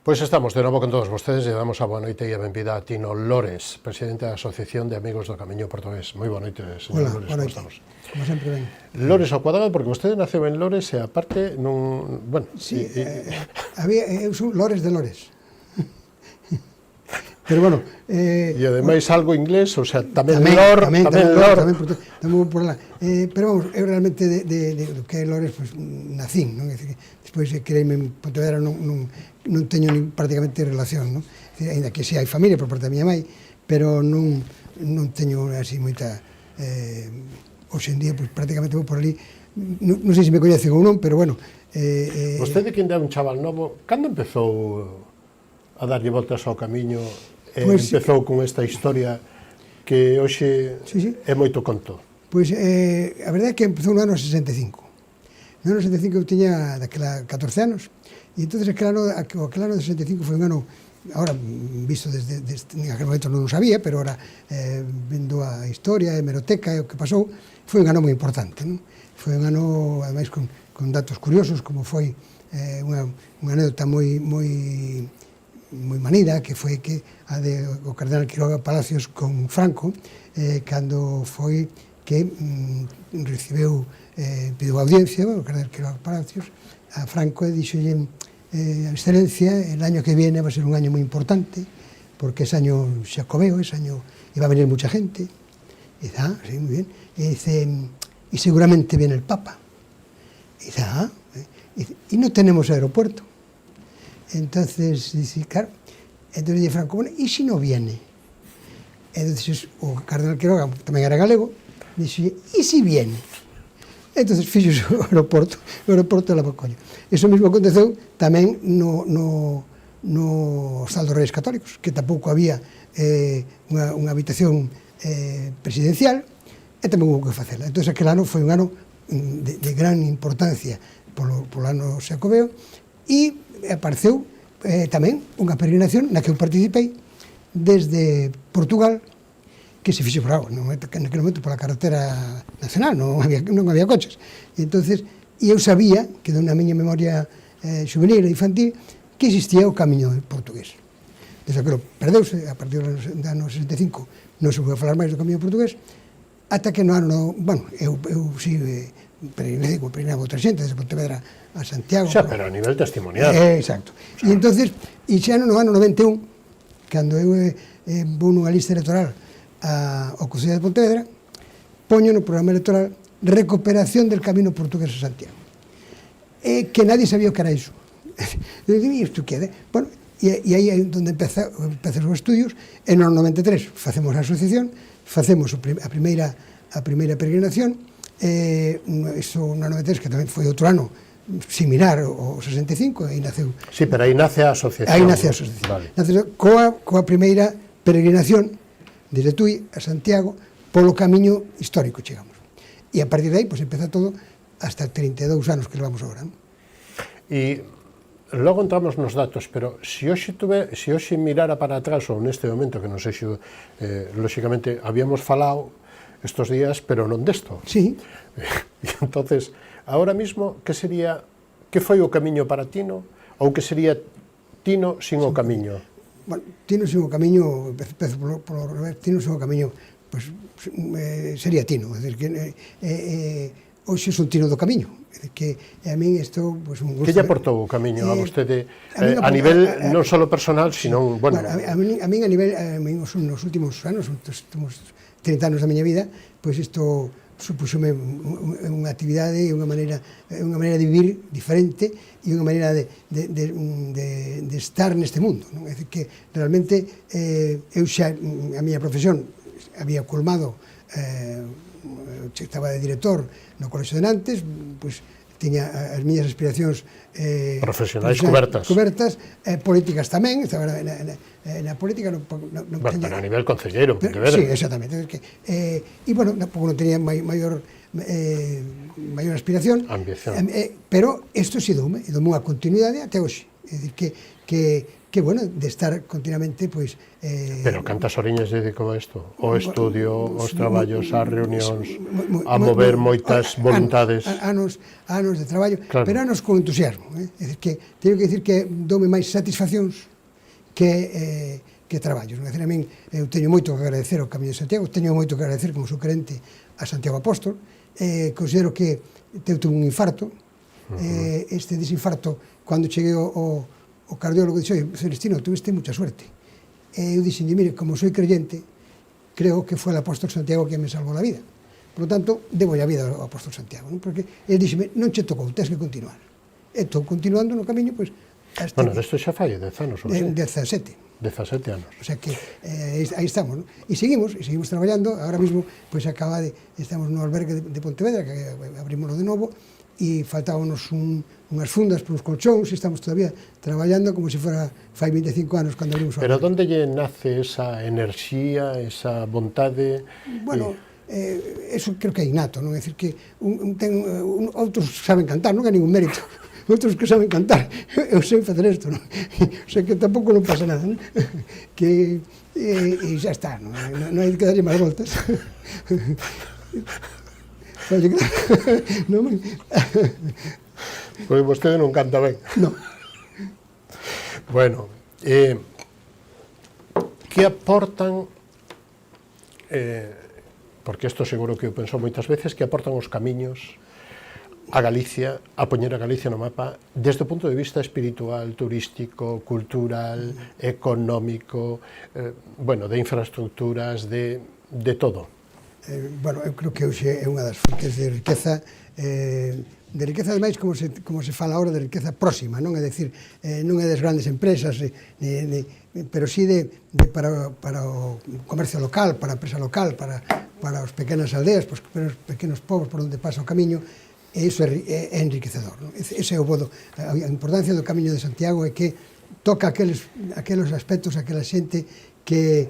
S6: Pois estamos de novo con todos vostedes e damos a boa noite e a benvida a Tino Lores, presidente da Asociación de Amigos do Camiño Portugués. Moi boa noite, señor Lores, como estamos?
S8: Como sempre ben.
S6: Lores ao cuadrado, porque vostede naceu en Lores e aparte non... Bueno,
S8: sí, eu son Lores de Lores. Pero bueno...
S6: E ademais algo inglés, o sea, tamén
S8: Lor,
S6: tamén
S8: por lá. Pero vamos, eu realmente do que é Lores, pues, nacín, non? Despois creime en Pontevedra non teño prácticamente relación, non? Ainda que si hai familia por parte da miña mãe, pero non teño así moita... Hoxe en día, pues, prácticamente vou por ali, non sei se me coñecen ou non, pero bueno...
S6: Vostede, que ainda é un chaval novo, cando empezou a darlle voltas ao camiño e empezou con esta historia que hoxe é moito conto?
S8: Pois a verdade é que empezou no ano 65. No ano 65 eu tiña daquela 14 anos, e entonces aquel ano de 65 foi un ano, ahora visto desde en aquel momento non o sabía, pero ahora vendo a historia, a hemeroteca e o que pasou, foi un ano moi importante, non? Foi un ano, ademais, con datos curiosos, como foi unha anécdota moi manida, que foi que a de o cardenal Quiroga Palacios con Franco, cando foi que pediu audiencia, o cardenal Quiroga Palacios, a Franco, e dixolle: Excelencia, el año que viene va a ser un año muy importante, porque es año xacobeo, es año, y va a venir mucha gente, Y dice, sí, muy bien. Y dice, y seguramente viene el Papa. Y dice, y no tenemos aeropuerto. Entonces, dice, claro, entonces dice Franco, bueno, ¿y si no viene? Entonces, o Cardenal Quiroga, tamén era galego, dixe, e si viene? Entonces, fixo o aeroporto de Lavacolla. Iso mesmo aconteceu tamén no Hostal dos Reis Católicos, que tampouco había unha habitación presidencial, e tamén houve que facela. Entón, aquel ano foi un ano de gran importancia polo ano xacobeo, e apareceu tamén unha peregrinación na que eu participei desde Portugal, que se fixo por agua, naquele momento pola carretera nacional, non había coches. E entonces, eu sabía, que na miña memoria juvenil e infantil, que existía o camiño portugués. Desde aquilo perdeuse, a partir do ano 65 non se pode falar máis do camiño portugués, ata que no ano, bueno, eu si peregrinaba outra xente, desde Pontevedra a Santiago.
S6: Xa, pero a nivel testimonial.
S8: Exacto. E entonces, e xa no ano 91, cando eu vou nunha lista electoral ao Concello de Pontevedra, poño no programa electoral recuperación del camino portugués a Santiago. Que nadie sabía o que era iso. Eu dicía, isto que é? Bueno, e aí é onde empezan os estudios. En o 93 facemos a asociación, facemos a primeira peregrinación, iso no 93, que tamén foi outro ano similar ao 65, aí naceu.
S6: Sí, pero aí nace a asociación.
S8: Aí nace a asociación. Vale. Nace coa primeira peregrinación desde Tui a Santiago polo camiño histórico, chegamos. E a partir de aí, pues, empeza todo hasta 32 anos que levamos agora.
S6: E logo entramos nos datos, pero se hoxe mirara para atrás, ou neste momento, que non sei se, lóxicamente, habíamos falado estos días, pero non desto.
S8: Sí.
S6: E entonces, ahora mismo, que foi o camiño para Tino, ou que sería Tino sin o camiño?
S8: Bueno, Tino sin o camiño, empezo polo revés, Tino sin o camiño, pues, sería Tino, é dicir, que hoxe son Tino do camiño, é dicir, que a min isto, pues, un gusto.
S6: Que lle aportou o camiño a vostede, a nivel non só personal, sino, bueno...
S8: A min a nivel, nos últimos anos, nos últimos 30 anos da miña vida, pois isto supuxome unha actividade e unha maneira de vivir diferente e unha maneira de estar neste mundo, non? É dicir, que realmente eu xa, a miña profesión había colmado, estaba de director no Colexio de Nantes, pois tiña as miñas aspiracións
S6: profesionais cobertas,
S8: políticas tamén, estaba na política non
S6: pero a nivel concelleiro, Pontevedra.
S8: Sí, exactamente. E, bueno, tampouco non tenía maior aspiración, pero isto si doume unha continuidade até hoxe. É dicir, que bueno, de estar continuamente, pois...
S6: Pero cantas oriñas dedicou a isto? O estudio, os traballos, as reunións, a mover moitas voluntades?
S8: Anos de traballo,
S6: claro.
S8: Pero anos con entusiasmo. É dicir, que teño que dicir que doume máis satisfaccións que traballos. É dicir, a min, eu teño moito que agradecer ao Camiño de Santiago, teño moito que agradecer como sou querente a Santiago Apóstol, considero que tuve un infarto, este desinfarto, cando cheguei ao cardiólogo, dixo, Celestino, tuviste mucha suerte. Eu dixen, mire, como soy creyente, creo que foi o apóstol Santiago que me salvou a vida. Por lo tanto, debo a vida ao apóstol Santiago, non? Porque ele dixeme, non che tocou, tens que continuar. E estou continuando no camiño, pois...
S6: Bueno, desto xa fai 10 anos, ou sei?
S8: 17
S6: anos.
S8: O sea que aí estamos, ¿no? E seguimos traballando. Ahora mismo, pois estamos no albergue de Pontevedra, que abrimos de novo, e faltábamos unhas fundas para os colchóns, e estamos todavía traballando como se fora fai 25 anos cando abrimos o albergue.
S6: Pero onde lle nace esa enerxía, esa vontade?
S8: Bueno, eso creo que é innato, non? É dicir que outros saben cantar, non é ningún mérito. Outros que saben cantar, eu sei facer isto, non? O sea que tampouco non pasa nada, non? Que e xa está, non hai que darlle máis voltas.
S6: Pois vostede non canta ben.
S8: Non.
S6: Bueno, que aportan, porque isto seguro que eu penso moitas veces, que aportan os camiños a Galicia, a poñer a Galicia no mapa desde o punto de vista espiritual, turístico, cultural, económico, bueno, de infraestructuras, de todo.
S8: Bueno, eu creo que hoxe é unha das fontes de riqueza ademais como se fala ahora de riqueza próxima, non é dicir, non é das grandes empresas, pero sí para o comercio local, para a empresa local, para as pequenas aldeas, para os pequenos povos por onde pasa o camiño, e iso é enriquecedor. Non? Ese é o bodo. A importancia do Camiño de Santiago é que toca aqueles aspectos, aquela xente que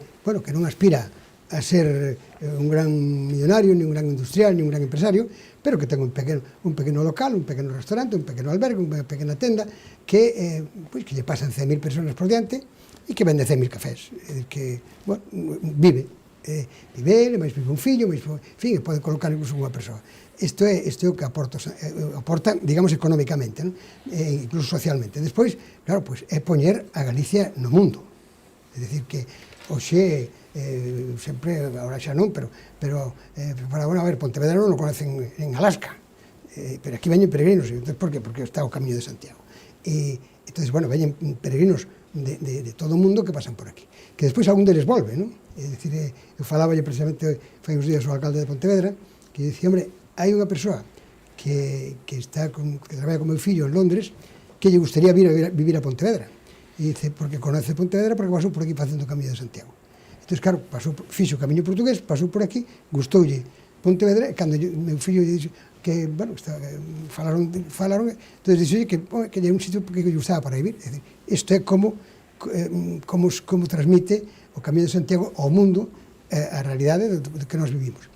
S8: non aspira a ser un gran millonario, ni un gran industrial, ni un gran empresario, pero que ten un pequeno local, un pequeno restaurante, un pequeno albergue, unha pequena tenda, que lle pasan 100.000 personas por diante e que vende 100.000 cafés. Que, vive. Vive, mais vive un fillo, en fin, pode colocar incluso unha persoa. Isto é o que aporta, digamos, económicamente, non? Incluso socialmente. Despois, claro, é poñer a Galicia no mundo. É dicir que hoxe sempre, agora xa non, pero para ver, Pontevedra non o conocen en Alaska, pero aquí veñen peregrinos. Por qué? Porque está o Camiño de Santiago. Entonces, veñen peregrinos de todo o mundo que pasan por aquí, que despois algún deles volve, non? É dicir, eu falaballe precisamente fai uns días o alcalde de Pontevedra, que dicía, hombre, hai unha persoa que traballa con meu fillo en Londres, que lle gustaría vivir a Pontevedra, e dice, porque conoce Pontevedra, porque pasou por aquí facendo o Camiño de Santiago. Entón, claro, fixo o camiño portugués, pasou por aquí, gustoulle Pontevedra, e cando meu fillo lle dixo que, falaron, entón dixo que lle é un sitio que lle gustaba para vivir. É dicir, isto é como transmite o Camiño de Santiago ao mundo a realidade do que nós vivimos.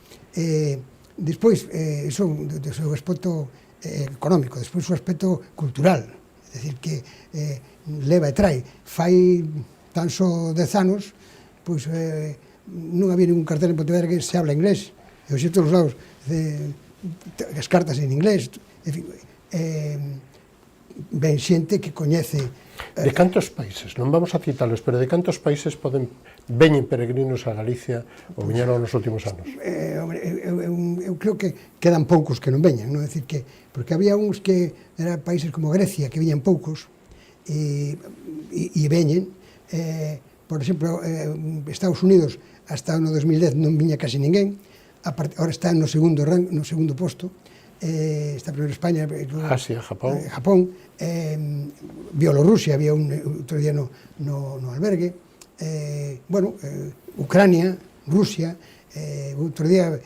S8: Despois, iso do seu aspecto económico, despois o aspecto cultural, é dicir, que leva e trae. Fai tan só 10 anos, pois non había ningún cartel en Pontevedra que se habla inglés, e hoxe todos os lados as cartas en inglés, en fin, ven xente que coñece.
S6: De cantos países, non vamos a citalos, pero de cantos países veñen peregrinos a Galicia ou viñeron nos últimos anos?
S8: Eu creo que quedan poucos que non veñan, non? É dicir que, porque había uns que eran países como Grecia, que viñan poucos, e veñen. Por exemplo, Estados Unidos hasta no 2010 non viña casi ninguén, agora está no segundo posto, está primeiro España,
S6: Asia,
S8: Japón, Bielorrusia, había outro día no albergue, Ucrania, Rusia, outro día,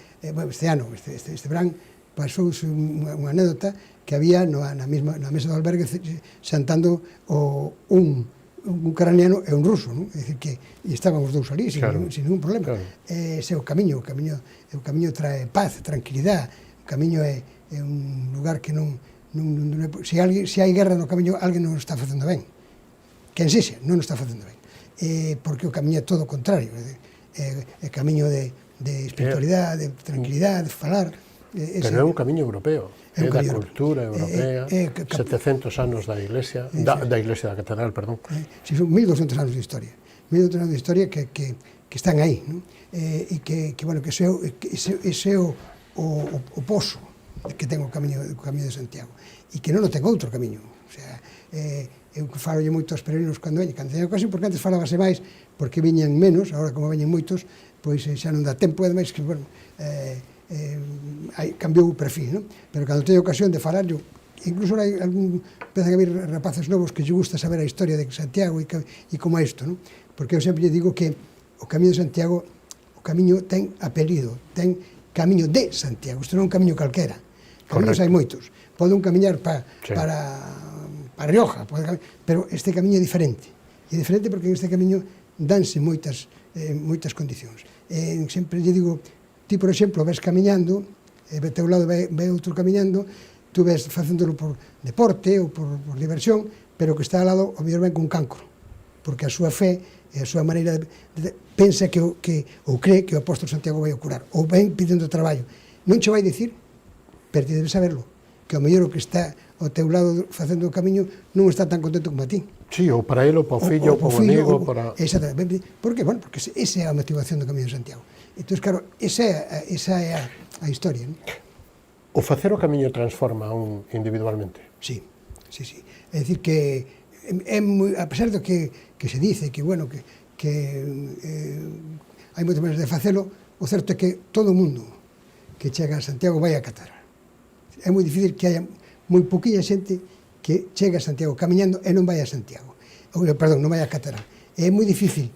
S8: este ano, este verán, pasouse unha anécdota que había na mesa do albergue xantando un ucraniano e un ruso, non? É dicir que estaban os dous ali sin ningún problema. Ese é o camiño trae paz, tranquilidade. O camiño é un lugar que non se hai guerra no camiño, alguén non o está facendo ben. Quen sexa, non o está facendo ben. Porque o camiño é todo o contrario, é camiño de espiritualidade, de tranquilidade, de falar.
S6: Pero é un camiño europeo. É da cultura europea, 700 anos da Iglesia, da Iglesia da Catedral, perdón.
S8: Si, son 1200 anos de historia. 1200 anos de historia que están aí, non? E que ese é o pozo que ten o Camiño de Santiago. E que non o ten outro camiño. O sea, eu falolle moito aos peregrinos cando veñen, cando ocasión, porque antes falábase máis, porque viñan menos, agora como veñen moitos, pois xa non dá tempo, ademais que, cambiou o perfil, non? Pero cando teño ocasión de falar, incluso hai empezan a vir rapaces novos que lle gusta saber a historia de Santiago e como é isto, non? Porque eu sempre lle digo que o Camiño de Santiago, o camiño ten apelido, ten Camiño de Santiago, isto non é un camiño calquera. Camiños hai moitos, pode un camiñar para Rioja, pero este camiño é diferente. É diferente porque en este camiño danse moitas condicións. Sempre lle digo, ti, por exemplo, ves camiñando, e ao teu lado ve outro camiñando, tú ves facéndolo por deporte ou por diversión, pero que está ao lado, ao mellor ven con cancro, porque a súa fe e a súa maneira pensa ou cree que o apóstolo Santiago vai a curar, ou ven pidendo traballo. Non che vai dicir, pero ti debes saberlo, que ao mellor o que está ao teu lado facendo o camiño non está tan contento como a ti.
S6: Sí, ou para ele, ou para o fillo, ou para o amigo, para...
S8: Exactamente. Por que? Bueno, porque esa é a motivación do Camiño de Santiago. Entón, claro, esa é a historia, non?
S6: O facer o camiño transforma a un individualmente?
S8: Sí. É dicir que, a pesar do que se dice, que hai moitas maneiras de facelo, o certo é que todo o mundo que chega a Santiago vai a catedral. É moi difícil que haya moi poquinha xente que chega a Santiago camiñando e non vai a Santiago. Perdón, non vai a catedral. É moi difícil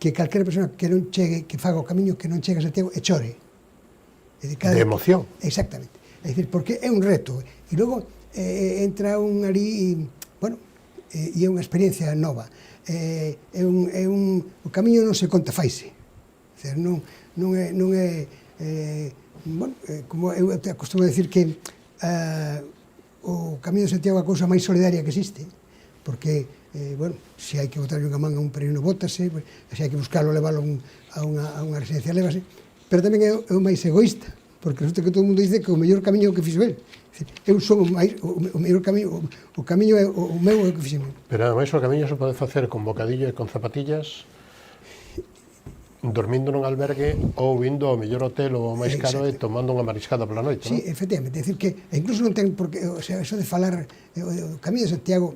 S8: que calquera persona que non chegue, que faga o camiño, que non chegue a Santiago e chore.
S6: De emoción.
S8: Exactamente. É dicir, porque é un reto. E logo entra un ali, bueno, e é unha experiencia nova. O camiño non se conta, faise. Non é bueno, como eu te acostumo a decir que o Camiño de Santiago é a cousa máis solidaria que existe, porque, bueno, se hai que botarlle unha man a un peregrino, bótase, se hai que buscarlo, leválo a unha residencia, lévase, pero tamén é o máis egoísta, porque resulta que todo o mundo dice que o mellor camiño é o que fixo el. Eu son o mellor camiño, o camiño é o meu é o que fixo.
S6: Pero ademais o camiño se pode facer con bocadillo e con zapatillas, dormindo nun albergue ou vindo ao mellor hotel ou ao máis caro e tomando unha mariscada pola noite,
S8: non? Sí, efectivamente, é dicir que incluso non ten porque, o sea, eso de falar o Camiño de Santiago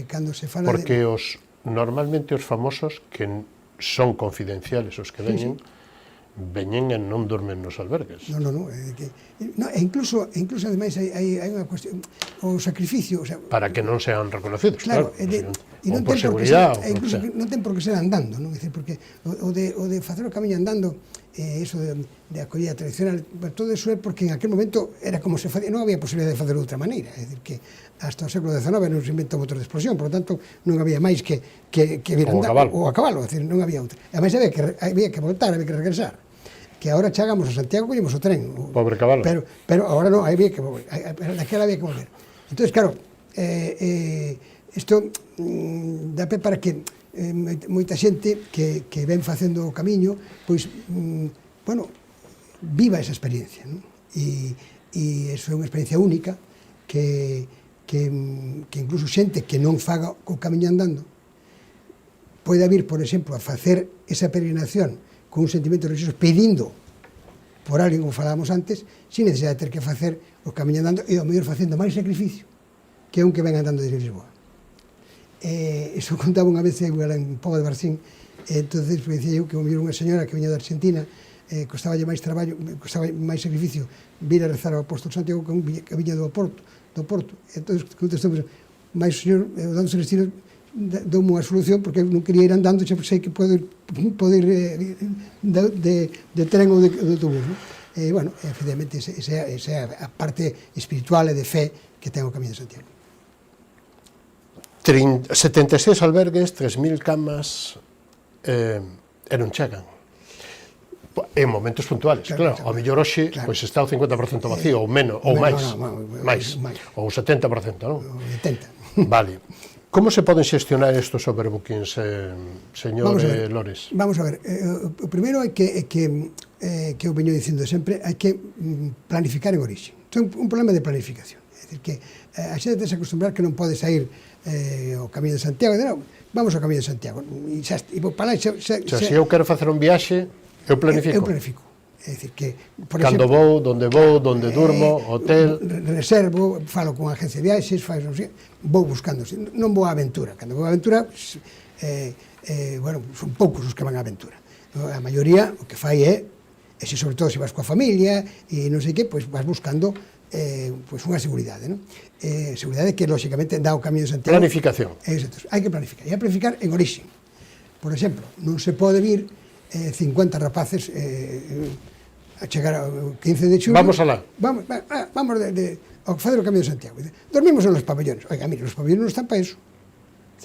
S8: cando se fala
S6: porque normalmente os famosos que son confidenciales os que veñen, veñen e non dormen nos albergues.
S8: No, e incluso ademais hai unha cuestión, o sacrificio, o sea,
S6: para que non sean reconocidos,
S8: claro, e non ten por que ser, incluso non ten por que ser andando, non? É dicir, porque o de facer o camiño andando, eso de acollida tradicional, todo eso é porque en aquel momento era como se facía, non había posibilidade de facer de outra maneira, é dicir, que hasta o século XIX non se inventa o motor de explosión, por lo tanto non había máis que vir andando, ou a cabalo, é dicir, non había outra. E ademais había que voltar, había que regresar, que agora chegamos a Santiago, collemos o tren.
S6: Pobre cabalo.
S8: Pero agora non, había que volver, daquela había que volver. Entón, claro, isto dá pé para que moita xente que ven facendo o camiño, pois, bueno, viva esa experiencia, non? E iso é unha experiencia única que incluso xente que non faga o camiño andando pode vir, por exemplo, a facer esa peregrinación con un sentimento religioso pedindo por alguén, como falábamos antes, sin necesidade de ter que facer o camiño andando e ao mellor facendo máis sacrificio que un que ven andando desde Lisboa. Iso contaba unha vez eu era en Póvoa de Varzín, entonces dicía eu que o mellor unha señora que viña da Argentina costaballe máis traballo, costaba máis sacrificio vir a rezar ao apóstolo Santiago que viña do Porto. Entonces contestamos, máis o señor, dando Celestino, dou-me unha solución, porque eu non quería ir andando, xa sei que podo ir de tren ou de autobús. Bueno, efectivamente, esa é a parte espiritual e de fe que ten o Camiño de Santiago.
S6: 76 albergues, 3.000 camas, e non chegan. En momentos puntuales, claro. Ao mellor hoxe está o 50% vacío, ou menos, ou máis, ou 70%, non?
S8: 80%.
S6: Vale. Como se poden xestionar estos overbookings, señor Lores?
S8: Vamos a ver, o primeiro é que eu veño dicindo sempre, hai que planificar en orixe. Isto é un problema de planificación. É dicir, que a xente ten que acostumbrar que non pode sair o Camiño de Santiago, vamos ao Camiño de Santiago, e vou para lá, se
S6: eu quero facer un viaxe, eu planifico.
S8: Eu planifico. É dicir que, por
S6: cando vou, donde durmo, hotel...
S8: Reservo, falo con a agencia de viaxes, vou buscando, non vou á aventura. Cando vou á aventura, bueno, son poucos os que van á aventura. A maioría o que fai é, se sobre todo se vas coa familia, e non sei que, pois vas buscando unha seguridade, non? Seguridade que, lóxicamente, dá o Camiño de Santiago.
S6: Planificación.
S8: Hai que planificar. E hai que planificar en orixe. Por exemplo, non se pode vir 50 rapaces a chegar ao 15 de xulio.
S6: Vamos alá.
S8: Vamos ao facer o Camiño de Santiago. Dormimos en los pabellones. Oiga, mire, os pabellones non están para eso.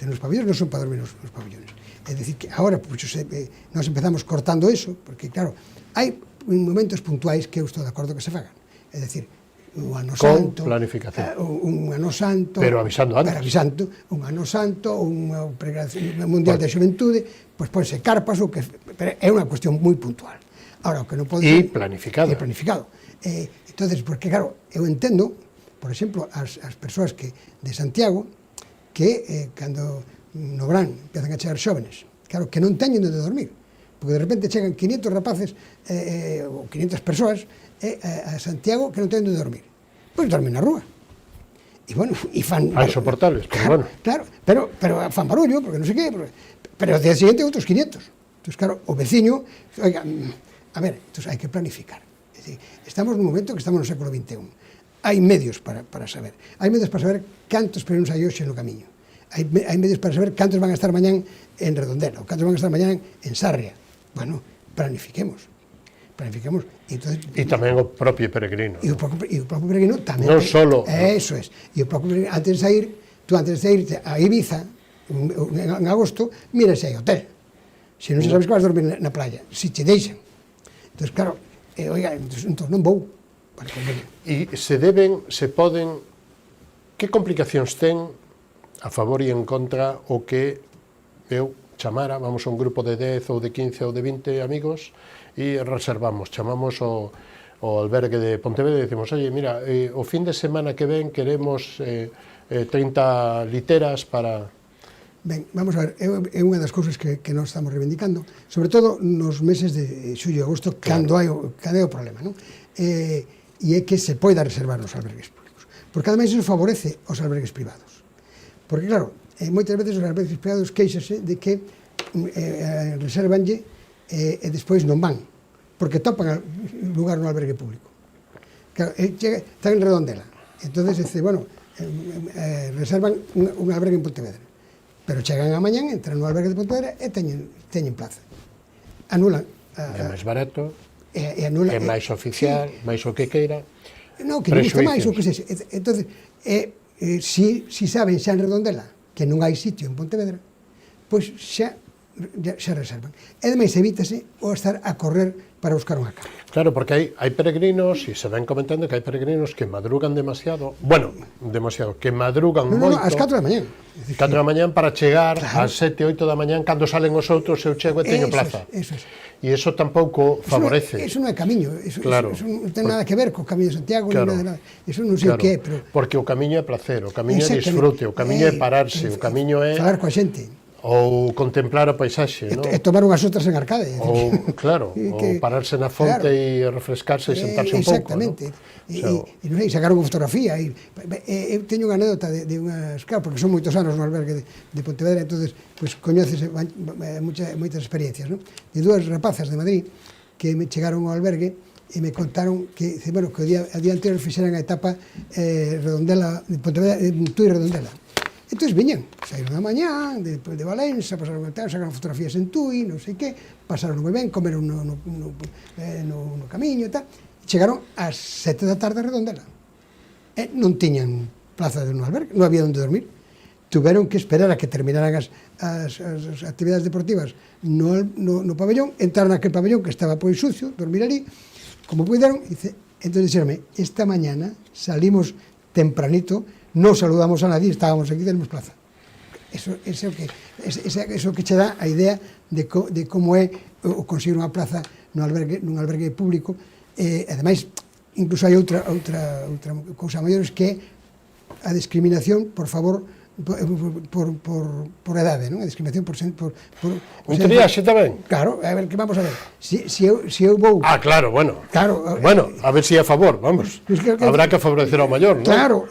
S8: Los pabellones non son para dormir nos pabellones. É dicir, que agora nós empezamos cortando eso, porque, claro, hai momentos puntuais que eu estou de acordo que se fagan. É dicir, un ano santo,
S6: planificación.
S8: Un ano santo,
S6: pero avisando antes.
S8: Un ano santo, un mundial de xuventude, pois ponse carpas, pero é unha cuestión moi puntual. Ahora, o que non pode
S6: ser... E planificado.
S8: Entonces, porque, claro, eu entendo, por exemplo, as persoas de Santiago, que cando no verán empezan a chegar xóvenes, claro, que non teñen onde dormir, porque de repente chegan 500 rapaces ou 500 persoas a Santiago que non teñen onde dormir. Pois dormen na rúa. E, bueno, e fan...
S6: Hai soportables, pero bueno.
S8: Claro, pero fan barullo, porque non sei que, pero ao día seguinte outros 500. Entón, claro, o veciño, oiga, A ver, entón hai que planificar. É dicir, estamos nun momento que estamos no século XXI. Hai medios para saber. Hai medios para saber cantos peregrinos hai hoxe no camiño. Hai medios para saber cantos van a estar mañán en Redondela, ou cantos van a estar mañán en Sarria. Bueno, planifiquemos.
S6: E tamén o propio peregrino.
S8: E o propio peregrino tamén.
S6: Non solo.
S8: Eso es. E o propio peregrino, antes de irte a Ibiza, en agosto, mira se hai hotel. Se non se sabes que vas dormir na playa, se te deixan. Entón, claro, oiga, entón non vou.
S6: E se poden, que complicacións ten a favor e en contra o que eu chamara, vamos a un grupo de 10 ou de 15 ou de 20 amigos e chamamos ao albergue de Pontevedra e decimos, oye, mira, o fin de semana que ven queremos 30 literas para...
S8: Ben, vamos a ver, é unha das cousas que nós estamos reivindicando, sobre todo nos meses de xullo e agosto, cando hai o problema, non? E é que se poida reservar nos albergues públicos, porque ademais iso favorece os albergues privados, porque claro, moitas veces os albergues privados queixase de que reservanlle e despois non van, porque topan lugar no albergue público. Claro, están en Redondela, entonces dice, bueno, reservan un albergue en Pontevedra, pero chegan a mañán, entran no albergue de Pontevedra e teñen plaza. Anulan.
S6: É máis barato,
S8: é
S6: máis oficial, máis o que queira.
S8: Non, que non gusta máis, o que sexa. Entón, si saben xa en Redondela que non hai sitio en Pontevedra, pois xa reservan. E ademais evítase o estar a correr para buscar unha cama.
S6: Claro, porque hai peregrinos, e se ven comentando que hai peregrinos que madrugan demasiado, que madrugan moito.
S8: Ás 4 da mañán.
S6: 4 da mañán para chegar ás 7, 8 da mañán, cando salen os outros, eu chego e teño plaza.
S8: Eso é.
S6: E iso tampouco favorece.
S8: Iso non é camiño, iso non ten nada que ver co Camiño de Santiago, iso non sei o que é, pero...
S6: Porque o camiño é placer, o camiño é disfrute, o camiño é pararse, o camiño é...
S8: Falar coa xente.
S6: Ou contemplar a paisaxe, non?
S8: E tomar unhas outras en Arcade.
S6: Ou, claro, ou pararse na fonte e refrescarse e sentarse un pouco, non?
S8: Exactamente. E non sei, sacar unha fotografía. Eu teño unha anécdota de unhas... Claro, porque son moitos anos no albergue de Pontevedra, entonces, pues, coñeces moitas experiencias, non? De dúas rapazas de Madrid que me chegaron ao albergue e me contaron que, bueno, que o día anterior fixeran a etapa Redondela, de Pontevedra, Tui Redondela. Entón viñan, saíron da mañán, de Valença, pasaron a hotel, sacaron fotografías en Tui, non sei que, pasaron moi ben, comeron no camiño e tal, e chegaron ás 7 da tarde a Redondela. E non tiñan plaza no albergue, non había onde dormir. Tuveron que esperar a que terminaran as actividades deportivas no pabellón, entraron naquele pabellón que estaba pois sucio, dormir ali, como puderon, e entón dixeronme, esta mañana salimos tempranito, non saludamos a nadie, estábamos aquí, tenemos plaza. Eso que che dá a idea de como é o conseguir unha plaza nun albergue público. Ademais, incluso hai outra cousa maior, que a discriminación, por favor, por edade, non? A discriminación por
S6: un triaxe tamén?
S8: Claro, a ver, que vamos a ver. Se eu vou...
S6: claro, bueno.
S8: Claro,
S6: a ver si é a favor, vamos. Habrá que favorecer ao maior, non?
S8: Claro,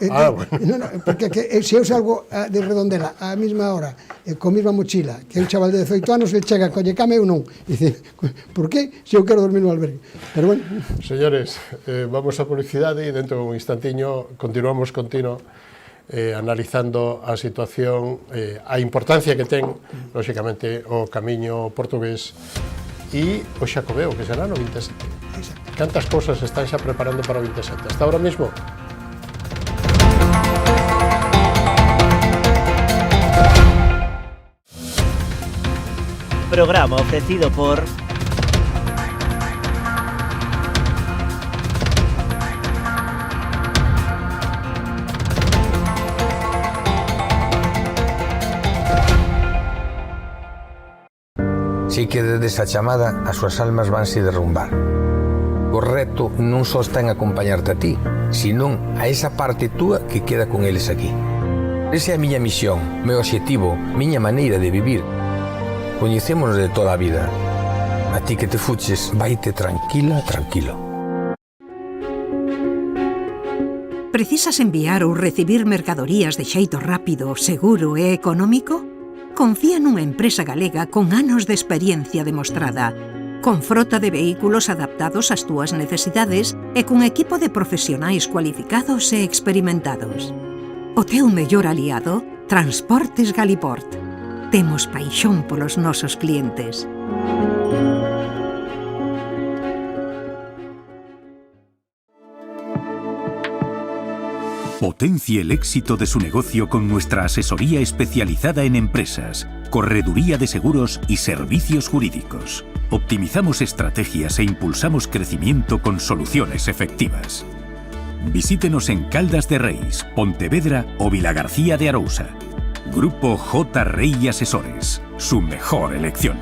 S8: porque se eu salgo de Redondela á mesma hora, con mesma mochila, que é un chaval de 18 anos, ele chega, colle cama, eu non. Dice, por que se eu quero dormir no albergue? Pero bueno... Señores,
S6: vamos a publicidade e dentro de un instantiño continuamos analizando a situación, a importancia que ten, lóxicamente, o camiño portugués e o Xacobeo, que será no 27. Cantas cousas están xa preparando para o 27? Hasta ahora mismo.
S1: Programa ofrecido por...
S4: Si que desde esa chamada as súas almas vanse derrumbar. O reto non só está en acompañarte a ti, senón a esa parte túa que queda con eles aquí. Esa é a miña misión, meu obxectivo, miña maneira de vivir. Coñecémonos de toda a vida. A ti que te fuches, vaite tranquila, tranquilo.
S5: Precisas enviar ou recibir mercadorías de xeito rápido, seguro e económico? Confía nunha empresa galega con anos de experiencia demostrada. con frota de vehículos adaptados ás túas necesidades e cun equipo de profesionais cualificados e experimentados. O teu mellor aliado, Transportes Galiport. Temos paixón polos nosos clientes.
S2: Potencie el éxito de su negocio con nuestra asesoría especializada en empresas, correduría de seguros y servicios jurídicos. Optimizamos estrategias e impulsamos crecimiento con soluciones efectivas. Visítenos en Caldas de Reis, Pontevedra o Vilagarcía de Arousa. Grupo J. Rey Asesores, su mejor elección.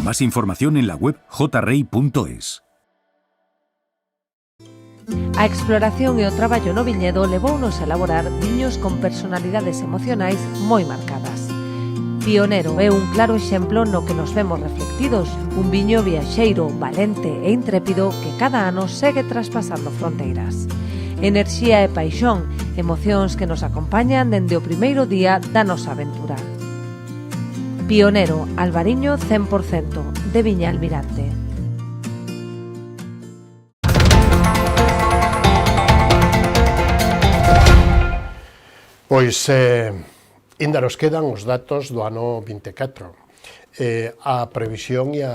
S2: Más información en la web jrey.es.
S3: A exploración e o traballo no viñedo levounos a elaborar viños con personalidades emocionais moi marcadas. Pionero é un claro exemplo no que nos vemos reflectidos, un viño viaxeiro, valente e intrépido que cada ano segue traspasando fronteiras. Enerxía e paixón, emocións que nos acompañan dende o primeiro día da nosa aventura. Pionero, Albariño 100%, de Viña Almirante.
S6: Pois, ainda nos quedan os datos do ano 24, a previsión e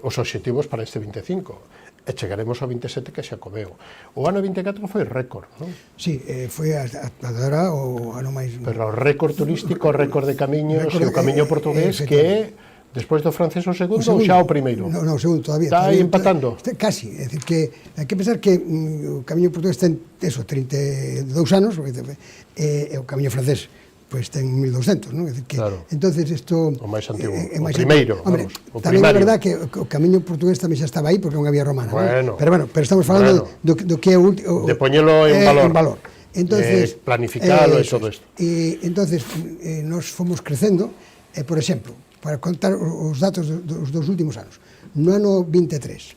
S6: os obxectivos para este 25. E chegaremos ao 27 que xa comeu. O ano 24 foi récord, non?
S8: Sí, foi agora o ano máis...
S6: Pero o récord turístico, o récord de camiños e o camiño portugués que é, despois do francés o segundo ou xa o primeiro?
S8: Non, o segundo todavía.
S6: Está aí empatando?
S8: Casi, é dicir que hai que pensar que o camiño portugués ten 32 anos, e o camiño francés pois ten 1200, non? É dicir que,
S6: claro.
S8: Entonces isto
S6: o máis antigo, o primeiro,
S8: hombre,
S6: vamos, o
S8: tamén
S6: primario.
S8: é verdad que o camiño portugués tamén xa estaba aí porque é unha vía romana,
S6: bueno,
S8: ¿no? Pero estamos falando do que é o último...
S6: De poñelo en valor.
S8: Entonces,
S6: planificalo e todo isto.
S8: Entonces, nos fomos crecendo, por exemplo, para contar os datos dos dos últimos anos. No ano 23,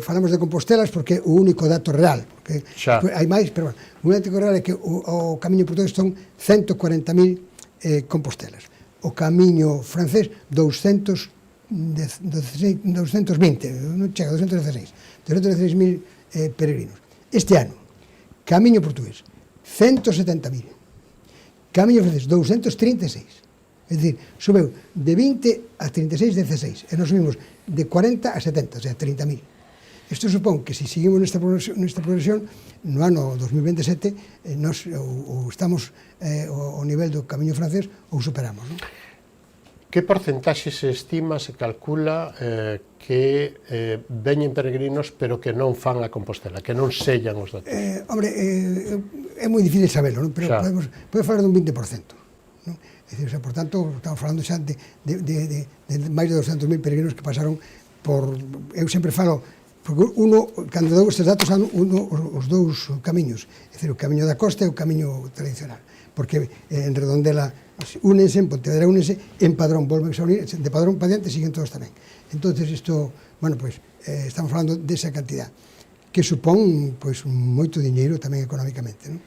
S8: falamos de Compostelas porque é o único dato real, porque hai máis, pero bueno, o único real é que o camiño portugués son 140.000 Compostelas. O camiño francés 220, non chega, 216.000 peregrinos. Este ano, camiño portugués 170.000, camiño francés 236. É dicir, subeu de 20 a 36, 16, e nos subimos de 40 a 70, o sea, 30.000. Isto supón que se seguimos nesta progresión, no ano 2027 nos ou estamos ao nivel do camiño francés ou superamos, non?
S6: Que porcentaxe se estima, se calcula que veñen peregrinos pero que non fan a Compostela, que non sellan os datos?
S8: Hombre, é moi difícil saberlo, non? Pero podemos falar dun 20%, non? É dicir, por tanto, estamos falando xa de máis de 200.000 peregrinos que pasaron por... Eu sempre falo, porque cando dou estes datos, os dous camiños, é dicir, o camiño da costa e o camiño tradicional, porque en Redondela únense, en Pontevedra únense, en Padrón volven a unir, de Padrón para diante siguen todos tamén. Entonces isto, bueno, pues, estamos falando desa cantidad, que supón, pues, moito diñeiro tamén económicamente, non?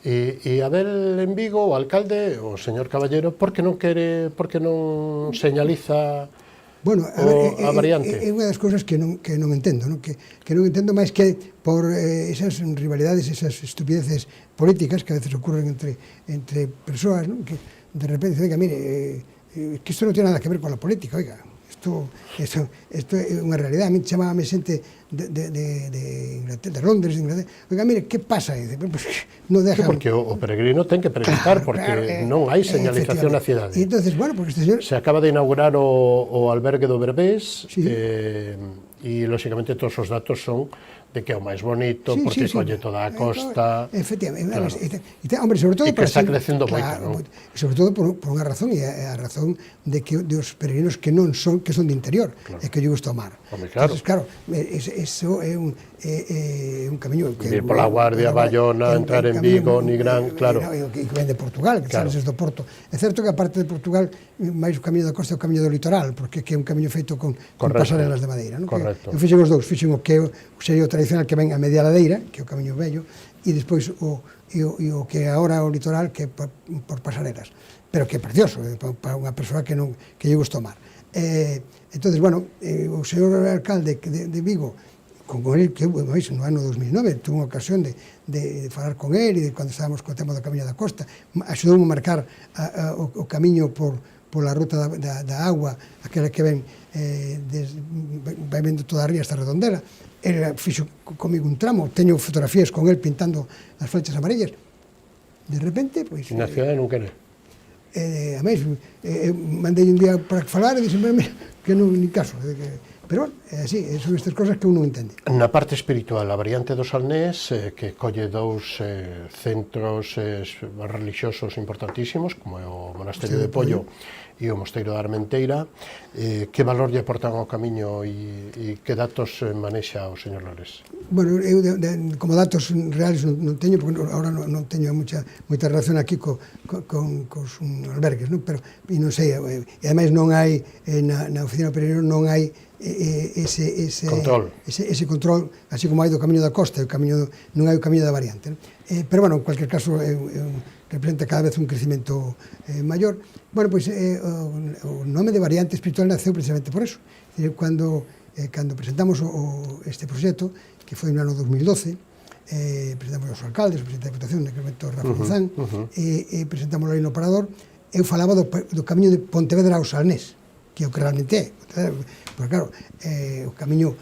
S6: E Abel en Vigo, o alcalde, o señor Caballero, por que non señaliza a variante?
S8: É unha das cousas que non entendo, non? Que non entendo máis que por esas rivalidades, esas estupideces políticas que a veces ocurren entre persoas, non? Que de repente dicen, mire, que isto non tiene nada que ver con la política, oiga, isto é unha realidade. A mí chamábame xente de Inglaterra, de Londres, de Inglaterra. Oiga, mire, que pasa? Non dejan...
S6: Porque o peregrino ten que preguntar, porque non hai señalización na cidade.
S8: E entonces, bueno, porque este señor...
S6: Se acaba de inaugurar o albergue do Berbés, e, lóxicamente, todos os datos son de que é o máis bonito, porque colle toda a costa...
S8: Efectivamente, hombre, sobre todo...
S6: E que está crecendo moito, non?
S8: Sobre todo por unha razón, e a razón de que os peregrinos que non son, que son de interior, e que lle gusta o mar. Entonces, claro, eso é un camiño...
S6: Ir pola Guardia, Bayona, entrar en Vigo, Nigrán, claro.
S8: E que ven de Portugal, que sales do Porto. É certo que a parte de Portugal, máis o camiño da costa é o camiño do litoral, porque é un camiño feito con pasarelas de madeira.
S6: Correcto.
S8: Eu fixen os dous, fixen o que sería o tradicional que ven a media ladeira, que é o camiño vello, e despois o que agora o litoral, que é por pasarelas. Pero que é precioso, para unha persoa que lle gusta o mar. Entonces, bueno, o señor alcalde de Vigo, con el que, bueno, no ano 2009, tuve unha ocasión de falar con el e cando estábamos co tema do Camiño da Costa, axudou a marcar o camiño pola ruta da agua, aquela que ven vai vendo toda a ría hasta Redondela. Ele fixo comigo un tramo, teño fotografías con el pintando as flechas amarillas. De repente, pois...
S6: Na cidade non quere.
S8: A máis, mandei un día para falar e dixen, que non, ni caso, pero, así, son estas cosas que uno entende.
S6: Na parte espiritual, a variante do Salnés, que colle dous centros religiosos importantísimos, como é o Monasterio de Pollo e o Mosteiro da Armenteira, que valor lle aportan ao camiño e que datos manexa o señor Lores?
S8: Bueno, eu como datos reales non teño, porque agora non teño moita relación aquí cos albergues, non? Pero, e non sei, e ademais non hai, na oficina peregrino non hai ese control, así como hai do Camiño da Costa, non hai o Camiño da Variante, non? Pero, bueno, en cualquier caso, representa cada vez un crecimento maior. Bueno, pois, o nome de Variante Espiritual naceu precisamente por eso. Cando presentamos este proxecto, que foi no ano 2012, presentamos aos alcaldes, o presidente da Diputación, naquele momento Rafa Guzán, e presentamos aí no Parador, eu falaba do camiño de Pontevedra ao Salnés, que é o que realmente é. Porque, claro, o camiño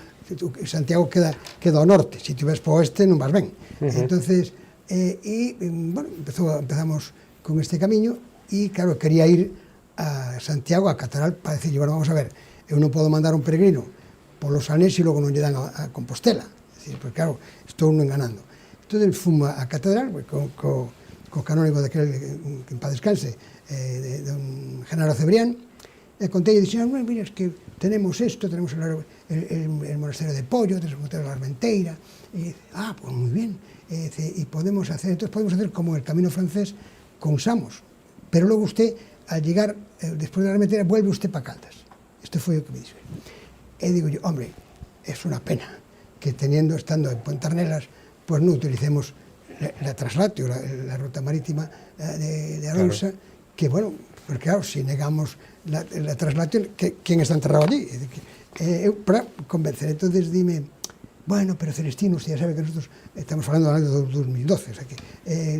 S8: Santiago queda ao norte, se ti ves para o oeste non vas ben. Entonces, bueno, empezamos con este camiño e, claro, quería ir a Santiago, a Catedral, para decir, bueno, vamos a ver, eu non podo mandar un peregrino polo Salnés e logo non lle dan a Compostela. Es decir, porque, claro, estou non enganando. Entón, fumo a Catedral, co canónigo daquele que en paz descanse, don Genaro Cebrián, e contei e dixen, mira, es que tenemos esto, tenemos el Monasterio de Pollo, tenemos el Monasterio de la Armenteira, e pues muy bien, y podemos hacer como el camino francés con Samos, pero luego usted, al llegar, después de la Armenteira, vuelve usted para Caldas. Esto foi o que me dixo. E digo yo, hombre, es una pena que estando en Puente Arnelas, pues no utilicemos la Traslatio, la ruta marítima de Arousa, claro. Que bueno, porque claro, si negamos la Traslatio, ¿quién está enterrado allí? Para convencer, entonces dime, bueno, pero Celestino, usted ya sabe que nosotros, estamos hablando del año 2012, o sea que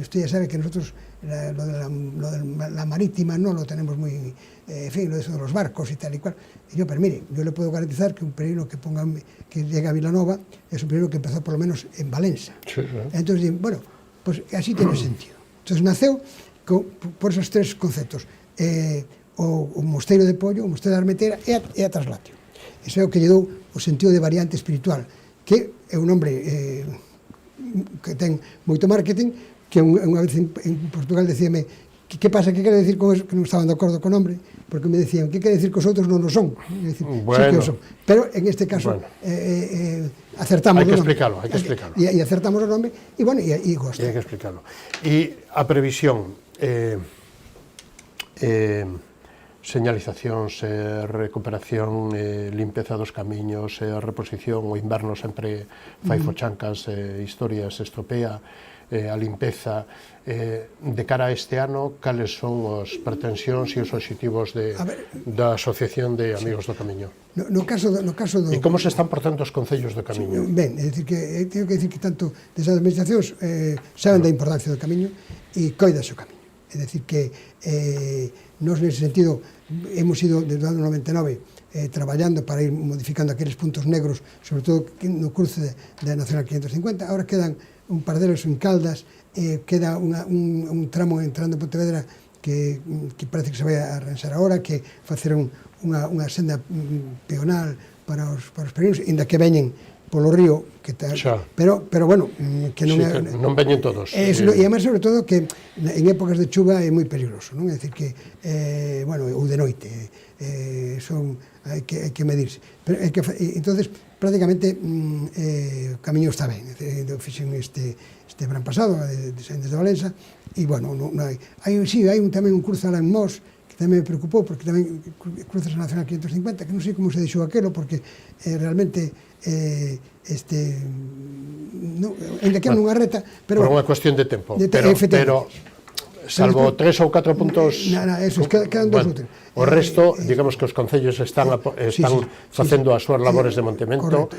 S8: usted ya sabe que nosotros lo de la marítima no lo tenemos muy, en fin, lo de eso de los barcos y tal y cual. Y yo, pero mire, yo le puedo garantizar que un peregrino que llega a Vilanova es un peregrino que empezó por lo menos en Valencia. Sí, sí. Entonces, bueno, pues así tiene sentido. Entonces naceu por esos tres conceptos, o Mosteiro de Pollo, o Mosteiro da Armenteira e a Traslatio. Iso é o que lle dou o sentido de variante espiritual, que é un hombre que ten moito marketing, que unha vez en Portugal decíame, que pasa, que quere decir con eso, que non estaban de acordo co nombre, porque me decían, que quere decir que os outros non o son? Decir, bueno, sí que o son. Pero en este caso, bueno, acertamos o nome. Hai que explicarlo. E acertamos o nome, e bueno, e gosta.
S6: E hai que explicarlo. E a previsión, señalizacións, recuperación, limpeza dos camiños, reposición, o inverno sempre fai fochancas, historias, estropea, a limpeza. De cara a este ano, cales son as pretensións e os obxectivos da Asociación de Amigos do Camiño?
S8: No caso do...
S6: E como se están portando os concellos do Camiño?
S8: Ben, é dicir que teño que dicir que tanto desde as administracións saben da importancia do Camiño e coidas o Camiño. É dicir que nós nese sentido hemos ido desde o ano 99 traballando para ir modificando aqueles puntos negros, sobre todo no cruce da Nacional 550. Ahora quedan un par deles en Caldas, queda un tramo entrando en Pontevedra que parece que se vai a arranxar agora, que facer unha senda peonal para os peregrinos, inda que veñen polo río, pero bueno, que non,
S6: sí, que non veñen todos.
S8: E además, sobre todo, que en épocas de chuva é moi peligroso, non? É dicir que, bueno, ou de noite, hai que medirse. Pero, entonces, prácticamente, o camiño está ben. Fixen este verán pasado, desde Valença, e, bueno, hai tamén un cruce alá en Mos, que tamén me preocupou, porque tamén cruzas a Nacional 550, que non sei como se deixou aquelo, porque realmente ainda que non unha reta, pero...
S6: Por unha cuestión de tempo, pero salvo 3 ou 4 puntos...
S8: Eso, quedan dos ou tres.
S6: O resto, digamos que os concellos están facendo as súas labores de mantemento.
S8: Correcto,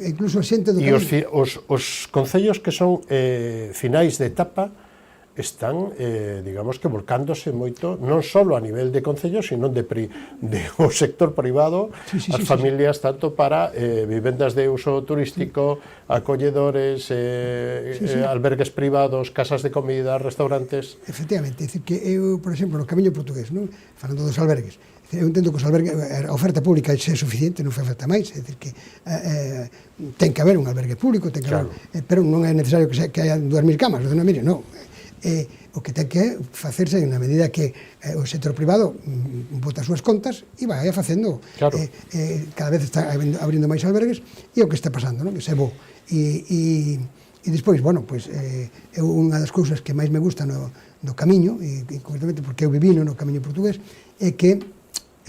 S8: incluso a xente do
S6: E
S8: camiño.
S6: os concellos que son finais de etapa están, digamos que, volcándose moito, non só a nivel de concellos, sino de o sector privado, as familias, tanto para vivendas de uso turístico, acolledores, albergues privados, casas de comida, restaurantes...
S8: Efectivamente, é dicir que eu, por exemplo, no Camiño Portugués, non? Falando dos albergues, eu entendo que os albergues, a oferta pública é suficiente, non fai falta máis, é dicir que ten que haber un albergue público, ten que haber, pero non é necesario que haya 2.000 camas, non, mire, non. O que ten que facerse na medida que o sector privado bota as súas contas e vai facendo, cada vez está abrindo máis albergues, e o que está pasando, non? Que se bo. E despois, bueno, pois, unha das cousas que máis me gusta no Camiño, e concretamente porque eu viví no Camiño Portugués, é que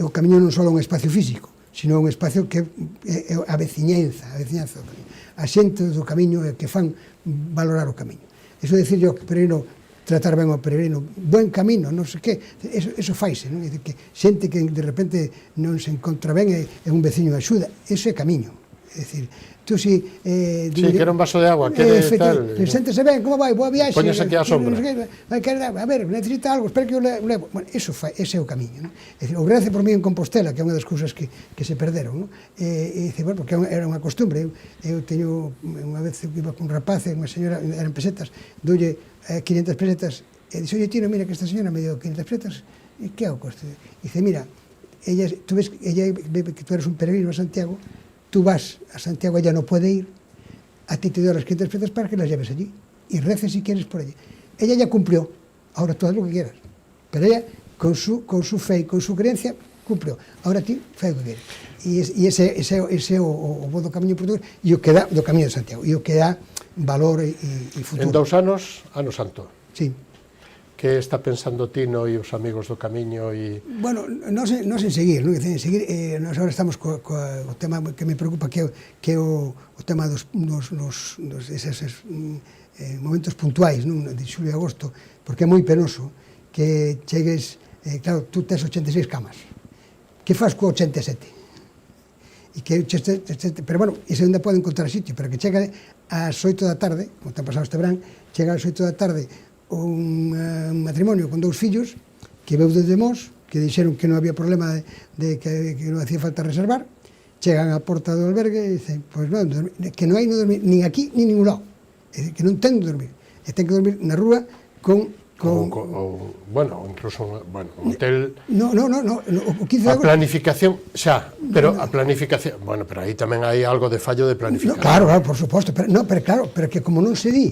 S8: o Camiño non só é un espacio físico, sino un espacio que é a veciñanza do Camiño. A xente do Camiño é que fan valorar o Camiño. Iso decir yo que peregrino, tratar ben ao peregrino, buen camino, non sei que, eso faise, non? É dicir, que xente que de repente non se encontra ben e un veciño axuda, eso é camiño. É dicir, tú si...
S6: Sí, quero un vaso de agua, quere tal...
S8: Séntese ben, como vai, boa viaxe...
S6: Poñes aquí a sombra.
S8: A ver, necesita algo, espera que eu levo... Bueno, ese é o camiño, non? É dicir, o Gracia por mí en Compostela, que é unha das cousas que se perderon, non? E dice, bueno, porque era unha costumbre, eu teño, unha vez que iba con un rapaz, unha señora, eran pesetas, doulle 500 pesetas, e dixe, oye, Tino, mira que esta señora me deu 500 pesetas, e que hago coste? Dice, mira, tú ves, ella ve que tú eres un peregrino a Santiago, tú vas a Santiago, ella no puede ir, a ti te doy las 500 pesetas para que las lleves allí, y reces si quieres por allí. Ella ya cumplió, ahora tú haz lo que quieras, pero ella, con su fe y con su creencia, cumplió, ahora ti, fai o que quieres. E ese é o bo do Camiño Portugués, e o que dá do Camiño de Santiago, e o que dá valor e futuro.
S6: En 2 anos, ano santo.
S8: Sí.
S6: Que está pensando Tino e os amigos do Camiño?
S8: Bueno, non sen seguir, non? En seguir, nós agora estamos co tema que me preocupa, que é o tema dos eses momentos puntuais, non? De xulio e agosto, porque é moi penoso que chegues, claro, tú tes 86 camas, que faz co 87? E que, pero bueno, ese ainda pode encontrar sitio, pero que chega ás 8 da tarde, como ten pasado este verán, chega ás 8 da tarde un matrimonio con 2 fillos que veu desde Mos, que dixeron que non había problema de que non hacía falta reservar, chegan á porta do albergue e dicen, pois non, que non hai no dormir, nin aquí, nin ningún lado, que non ten de dormir, e ten que dormir na rúa
S6: bueno, incluso un hotel...
S8: No, o 15 de agosto...
S6: A planificación, xa, pero a planificación... Bueno, pero aí tamén hai algo de fallo de planificación.
S8: Claro, por suposto, pero claro, pero que como non se di,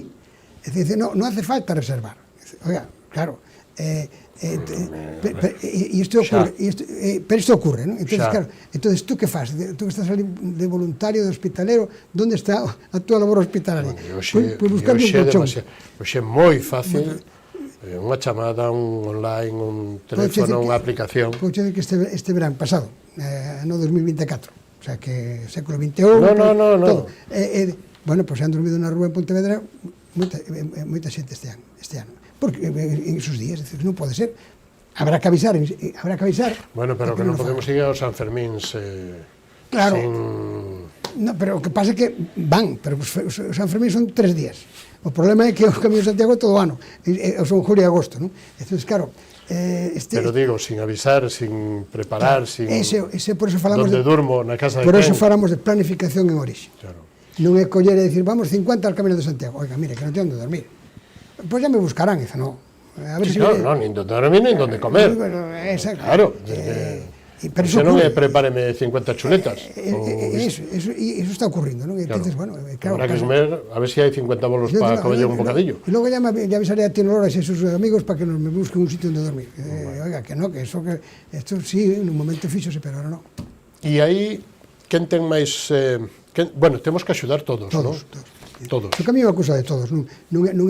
S8: é dicir, non hace falta reservar. Oiga, claro, isto ocurre, non? Entonces, claro, entonces tú que faz? Tú que estás ali de voluntario, de hospitalero, onde está a túa labor hospitalaria?
S6: Pois buscando un colchón. Pois é moi fácil... Unha chamada, un online, un teléfono, unha aplicación.
S8: Pois que este verán pasado, no 2024, o sea que século XXI, todo. Bueno, pois han dormido na rúa en Pontevedra moita xente este ano. Porque en esos días, non pode ser. Habrá que avisar.
S6: Bueno, pero que non podemos ir aos Sanfermíns
S8: claro. No, pero o que pasa é que van, pero os Sanfermín son 3 días. O problema é que o Camiño de Santiago é todo o ano, son julio e agosto, non? Entón, claro...
S6: Pero digo, sin avisar, sin preparar, sin...
S8: Por eso falamos
S6: donde durmo, na casa de
S8: Por eso falamos de planificación en orixe.
S6: Claro.
S8: Non é coller e dicir, vamos 50 al Camiño de Santiago. Oiga, mire, que non tengo onde dormir. Pois ya me buscarán, dice, no. A ver
S6: claro, nin donde dormir, nin donde comer.
S8: Exacto.
S6: Claro, se non prepáreme 50 chuletas.
S8: Eso está ocurrindo, non? Entonces, bueno, claro,
S6: habrá que comer, a ver si hai 50 bolos para comer un bocadillo.
S8: E logo ya avisaré a Tino Loras e a sus amigos para que nos me busquen un sitio onde dormir. Oiga, que no, que esto sí, en un momento fíxose, pero ahora non.
S6: E aí, quen ten máis... Bueno, temos que axudar todos, non? Todos.
S8: O Camiño é unha cousa de todos, non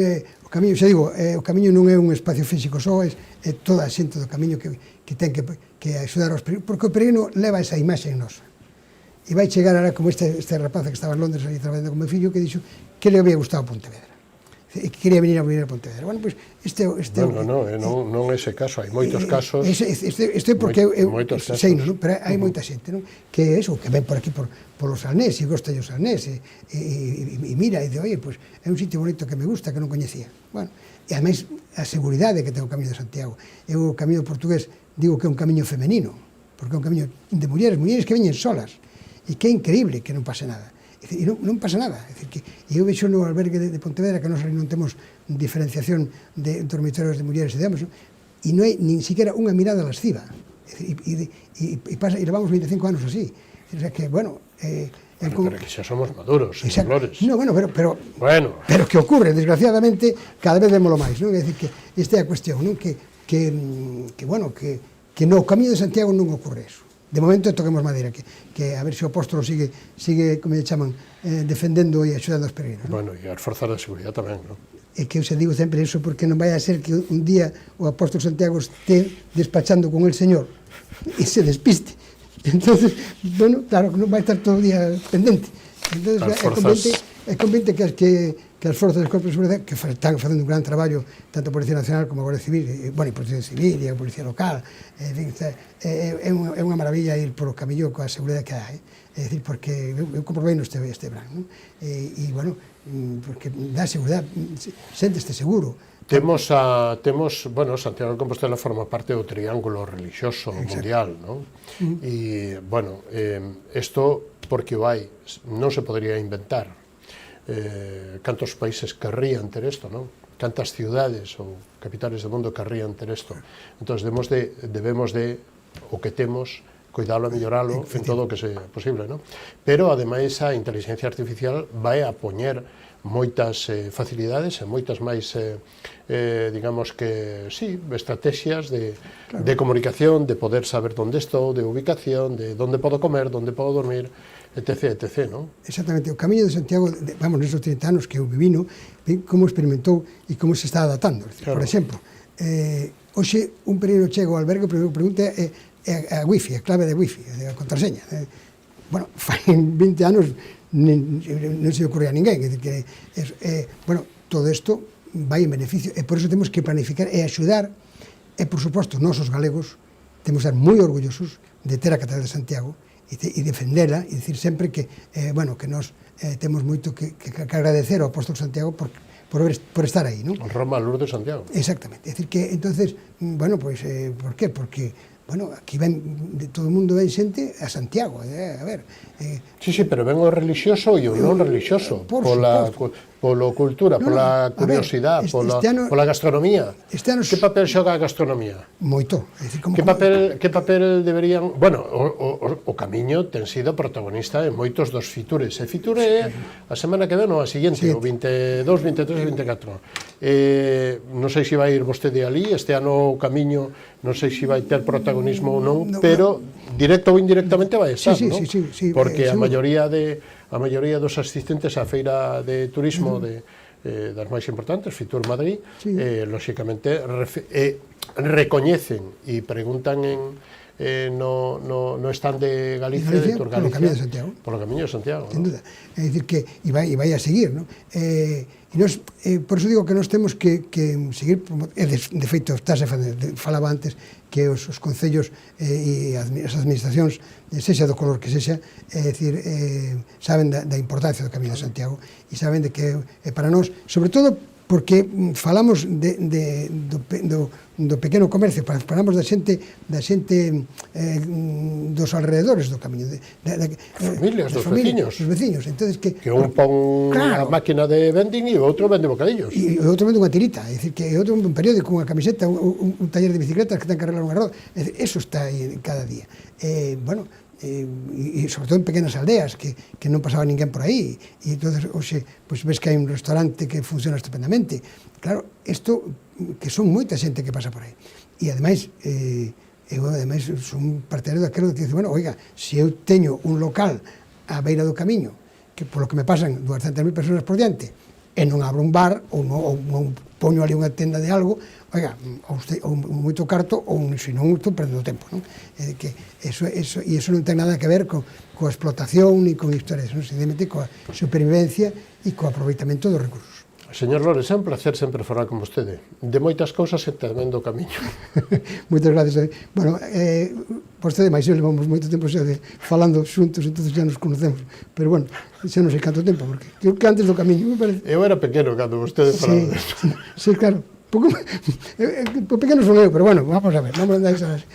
S8: é... O Camiño, xa digo, o Camiño non é un espacio físico só, é toda a xente do Camiño que ten que axudar aos peregrinos, porque o peregrino leva esa imaxe en nosa. E vai chegar ahora como este rapaz que estaba en Londres aí traballando con meu fillo, que dixo que le había gustado Pontevedra. e que quería venir a vivir a Pontevedra. Bueno, pois
S6: non é ese caso, hai moitos casos.
S8: Isto é porque eu sei, non? Pero hai moita xente, non? Que é eso, que ven por aquí por los Salnés, e gosta dos Salnés, e mira, e dice, oye, pois é un sitio bonito que me gusta, que non coñecía. Bueno, e ademais a seguridade que ten o Camiño de Santiago. Eu o Camiño portugués digo que é un camiño femenino, porque é un camiño de mulleres que veñen solas, e que é increíble que non pase nada. E non pasa nada. Eu vexo no albergue de Pontevedra que nós non temos diferenciación de dormitorios de mulleres e de homes, e non hai nin siquiera unha mirada lasciva. E levamos 25 anos así. O sea que, bueno...
S6: Pero que xa somos maduros, señores.
S8: No, bueno, pero que ocurre, desgraciadamente, cada vez vémolo máis, non? É dicir, que esta é a cuestión, non? Que no Camiño de Santiago non ocurre eso. De momento toquemos madeira, que a ver se o apóstolo sigue, como lle chaman, defendendo e axudando os peregrinos.
S6: Bueno, e as forzas de seguridade tamén, non?
S8: É que eu se digo sempre iso porque non vai a ser que un día o apóstolo Santiago este despachando con el Señor e se despiste. Entonces, bueno, claro, que non vai estar todo o día pendente. Entonces, é conveniente que as forzas dos corpos de seguridade, que están facendo un gran traballo, tanto a Policía Nacional como a Guardia Civil, e a Policía Civil e a Policía Local, é unha maravilla ir polo camiño coa seguridade que hai. É dicir, porque eu comprobei este verán, e, bueno, porque dá seguridade, senteste seguro.
S6: Temos, bueno, Santiago de Compostela forma parte do triángulo religioso mundial, non? E, bueno, isto porque o hai, non se podría inventar. Cantos países querrían ter isto, non? Cantas ciudades ou capitales do mundo querrían ter isto. Entón, debemos de, o que temos, cuidalo e melloralo en todo o que sea posible, non? Pero, ademais, a inteligencia artificial vai a poñer moitas facilidades e moitas máis, digamos que, sí, estrategias de comunicación, de poder saber onde estou, de ubicación, de onde podo comer, onde podo dormir, etc, non?
S8: Exactamente, o Camiño de Santiago, vamos, nesos 30 anos que eu vivino, como experimentou e como se está adaptando. Por exemplo, hoxe un peregrino chega ao albergue, o primeiro pregunta é a wifi, a clave de wifi, a contraseña. Bueno, fai 20 anos non se ocurre a ninguén. Bueno, todo isto vai en beneficio, e por iso temos que planificar e axudar, e por suposto, nós os galegos temos que ser moi orgullosos de ter a Catedral de Santiago e defendela, e dicir sempre que, bueno, que nós temos moito que agradecer ao apóstolo Santiago por estar aí, non?
S6: Roma, Lourdes, Santiago.
S8: Exactamente, é dicir que, entonces, bueno, pois, por qué? Porque, bueno, aquí ven, todo o mundo ven xente a Santiago, a ver...
S6: Sí, pero ven o religioso e o non religioso, pola cultura, pola curiosidade, pola gastronomía. Que papel xoga a gastronomía?
S8: Moito.
S6: Que papel deberían... Bueno, o Camiño ten sido protagonista en moitos dos Fitures. E Fiture é a semana que ven ou a seguinte, o 22, 23 e 24. Non sei se vai ir vostede ali, este ano o Camiño non sei se vai ter protagonismo ou non, pero directo ou indirectamente vai estar, non?
S8: Sí,
S6: porque a maioría dos asistentes á feira de turismo das máis importantes, Fitur Madrid, lóxicamente recoñecen e preguntan no stand de Galicia, de Tour Galicia, polo Camiño de Santiago.
S8: Sin duda. É dicir que vai a seguir, non? Por iso digo que nós temos que seguir, de feito, falaba antes que os concellos e as administracións, sexa do color que sexa, é dicir, saben da importancia do Camiño de Santiago e saben de que para nós, sobre todo porque falamos do pequeno comercio, falamos da xente dos alrededores do Camiño,
S6: familias, dos
S8: veciños, entonces que
S6: un pon a máquina de vending e o outro vende bocadillos
S8: e o outro vende unha tirita, é dicir, que o outro un periódico, unha camiseta, un taller de bicicletas que ten que arreglar unha roda, eso está aí cada día. Bueno, e sobre todo en pequenas aldeas que non pasaba ninguén por aí, e entonces hoxe pois ves que hai un restaurante que funciona estupendamente. Claro, isto que son moita xente que pasa por aí, e ademais eu ademais son partidario daquilo que dice, bueno, oiga, se eu teño un local á beira do camiño que polo que me pasan 200.000 personas por diante e non abro un bar ou non poño ali unha tenda de algo, oiga, ou moito carto ou senón estou perdendo tempo, non? Que eso non ten nada que ver coa explotación ni con historias, non? Simplemente coa supervivencia e co aproveitamento dos recursos.
S6: Señor Lores, é un placer sempre falar con vostede. De moitas cousas e tamén do camiño.
S8: Moitas gracias. Bueno, vostede máis eu levamos moito tempo falando xuntos, entón já nos conocemos. Pero bueno, xa non sei canto tempo, porque creo que antes do camiño, me parece.
S6: Eu era pequeno cando vostede falaba disto.
S8: Sí, claro. Pouco pequeno son eu, pero bueno, vamos a ver, vamos a andar esas.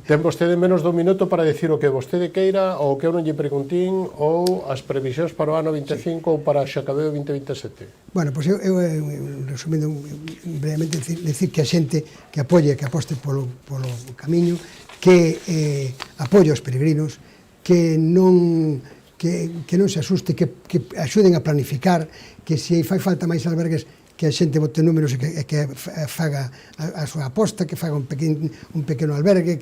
S6: Ten vostede menos dun minuto para decir o que vostede queira ou que eu non lle preguntín ou as previsións para o ano 25 ou para xa acabeu o 2027.
S8: Bueno, pois eu resumindo brevemente, decir que a xente que apoie, que aposte polo camiño, que apoie os peregrinos, que non se asuste, que axuden a planificar, que se fai falta máis albergues, que a xente bote números e que faga a súa aposta, que faga un pequeno albergue,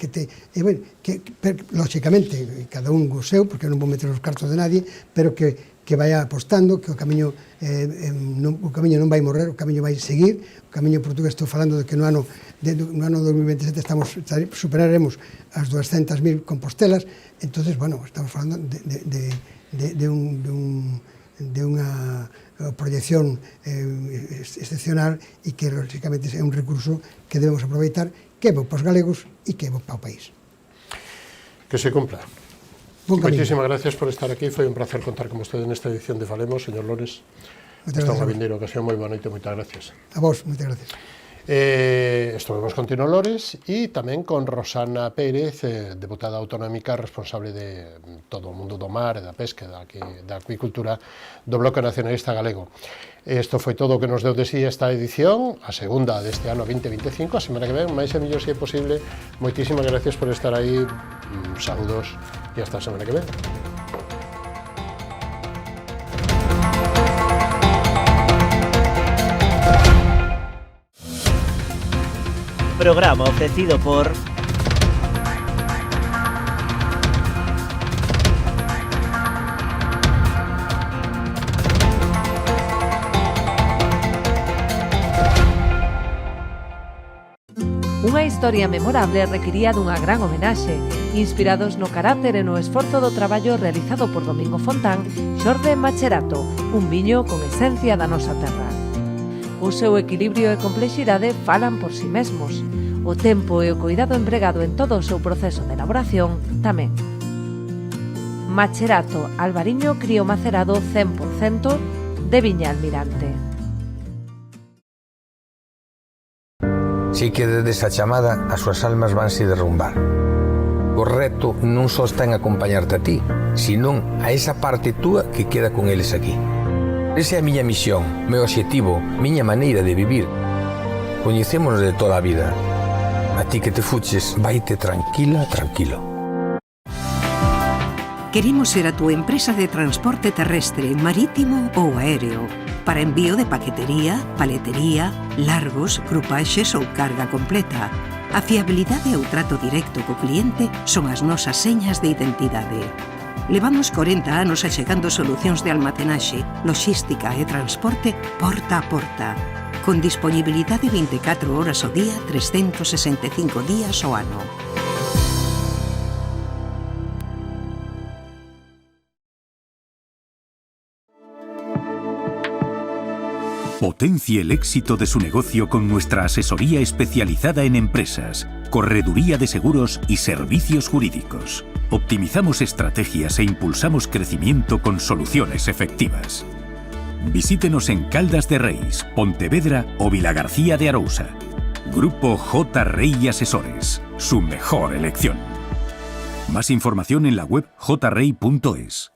S8: lógicamente, cada un o seu, porque non vou meter os cartos de nadie, pero que vaya apostando, que o camiño non vai morrer, o camiño vai seguir, o camiño portugués, estou falando de que no ano 2027 superaremos as 200.000 compostelas, entonces, bueno, estamos falando de unha proyección excepcional e que, lógicamente, é un recurso que debemos aproveitar, que é bo para os galegos e que é bo para o país.
S6: Que se cumpla. Moitísimas gracias por estar aquí, foi un placer contar con vostede nesta edición de Falemos, señor Lores. Hasta unha vindeira ocasión, moi boa noite, moitas gracias.
S8: A vos, moitas gracias.
S6: Estovemos con Tino Lores e tamén con Rosana Pérez, deputada autonómica responsable de todo o mundo do mar, da pesca, da acuicultura do Bloque Nacionalista Galego. Isto foi todo o que nos deu de sí esta edición, a segunda deste ano 2025, a semana que ven, máis e mellor se é posible. Moitísimas gracias por estar aí, saúdos e hasta a semana que ven.
S1: Programa ofrecido por
S3: Unha historia memorable requiría dunha gran homenaxe, inspirados no carácter e no esforzo do traballo realizado por Domingo Fontán, xorde Macherato, un viño con esencia da nosa terra. O seu equilibrio e complexidade falan por si mesmos. O tempo e o cuidado empregado en todo o seu proceso de elaboración tamén. Macherato, albariño crío macerado 100% de Viña Almirante.
S4: Si quededes a chamada, as súas almas vanse derrumbar. O reto non só está en acompañarte a ti, senón a esa parte túa que queda con eles aquí. Esa é a miña misión, meu obxectivo, miña maneira de vivir. Coñecémonos de toda a vida. A ti que te fuches, vaite tranquila, tranquilo.
S5: Queremos ser a túa empresa de transporte terrestre, marítimo ou aéreo, para envío de paquetería, paletería, largos, crupaxes ou carga completa. A fiabilidade e o trato directo co cliente son as nosas señas de identidade. Levamos 40 anos achegando solucións de almacenaxe, logística e transporte porta a porta, con disponibilidade 24 horas ao día, 365 días ao ano.
S2: Potencie el éxito de su negocio con nuestra asesoría especializada en empresas, correduría de seguros y servicios jurídicos. Optimizamos estrategias e impulsamos crecimiento con soluciones efectivas. Visítenos en Caldas de Reis, Pontevedra o Vilagarcía de Arousa. Grupo J. Rey Asesores, su mejor elección. Más información en la web jrey.es.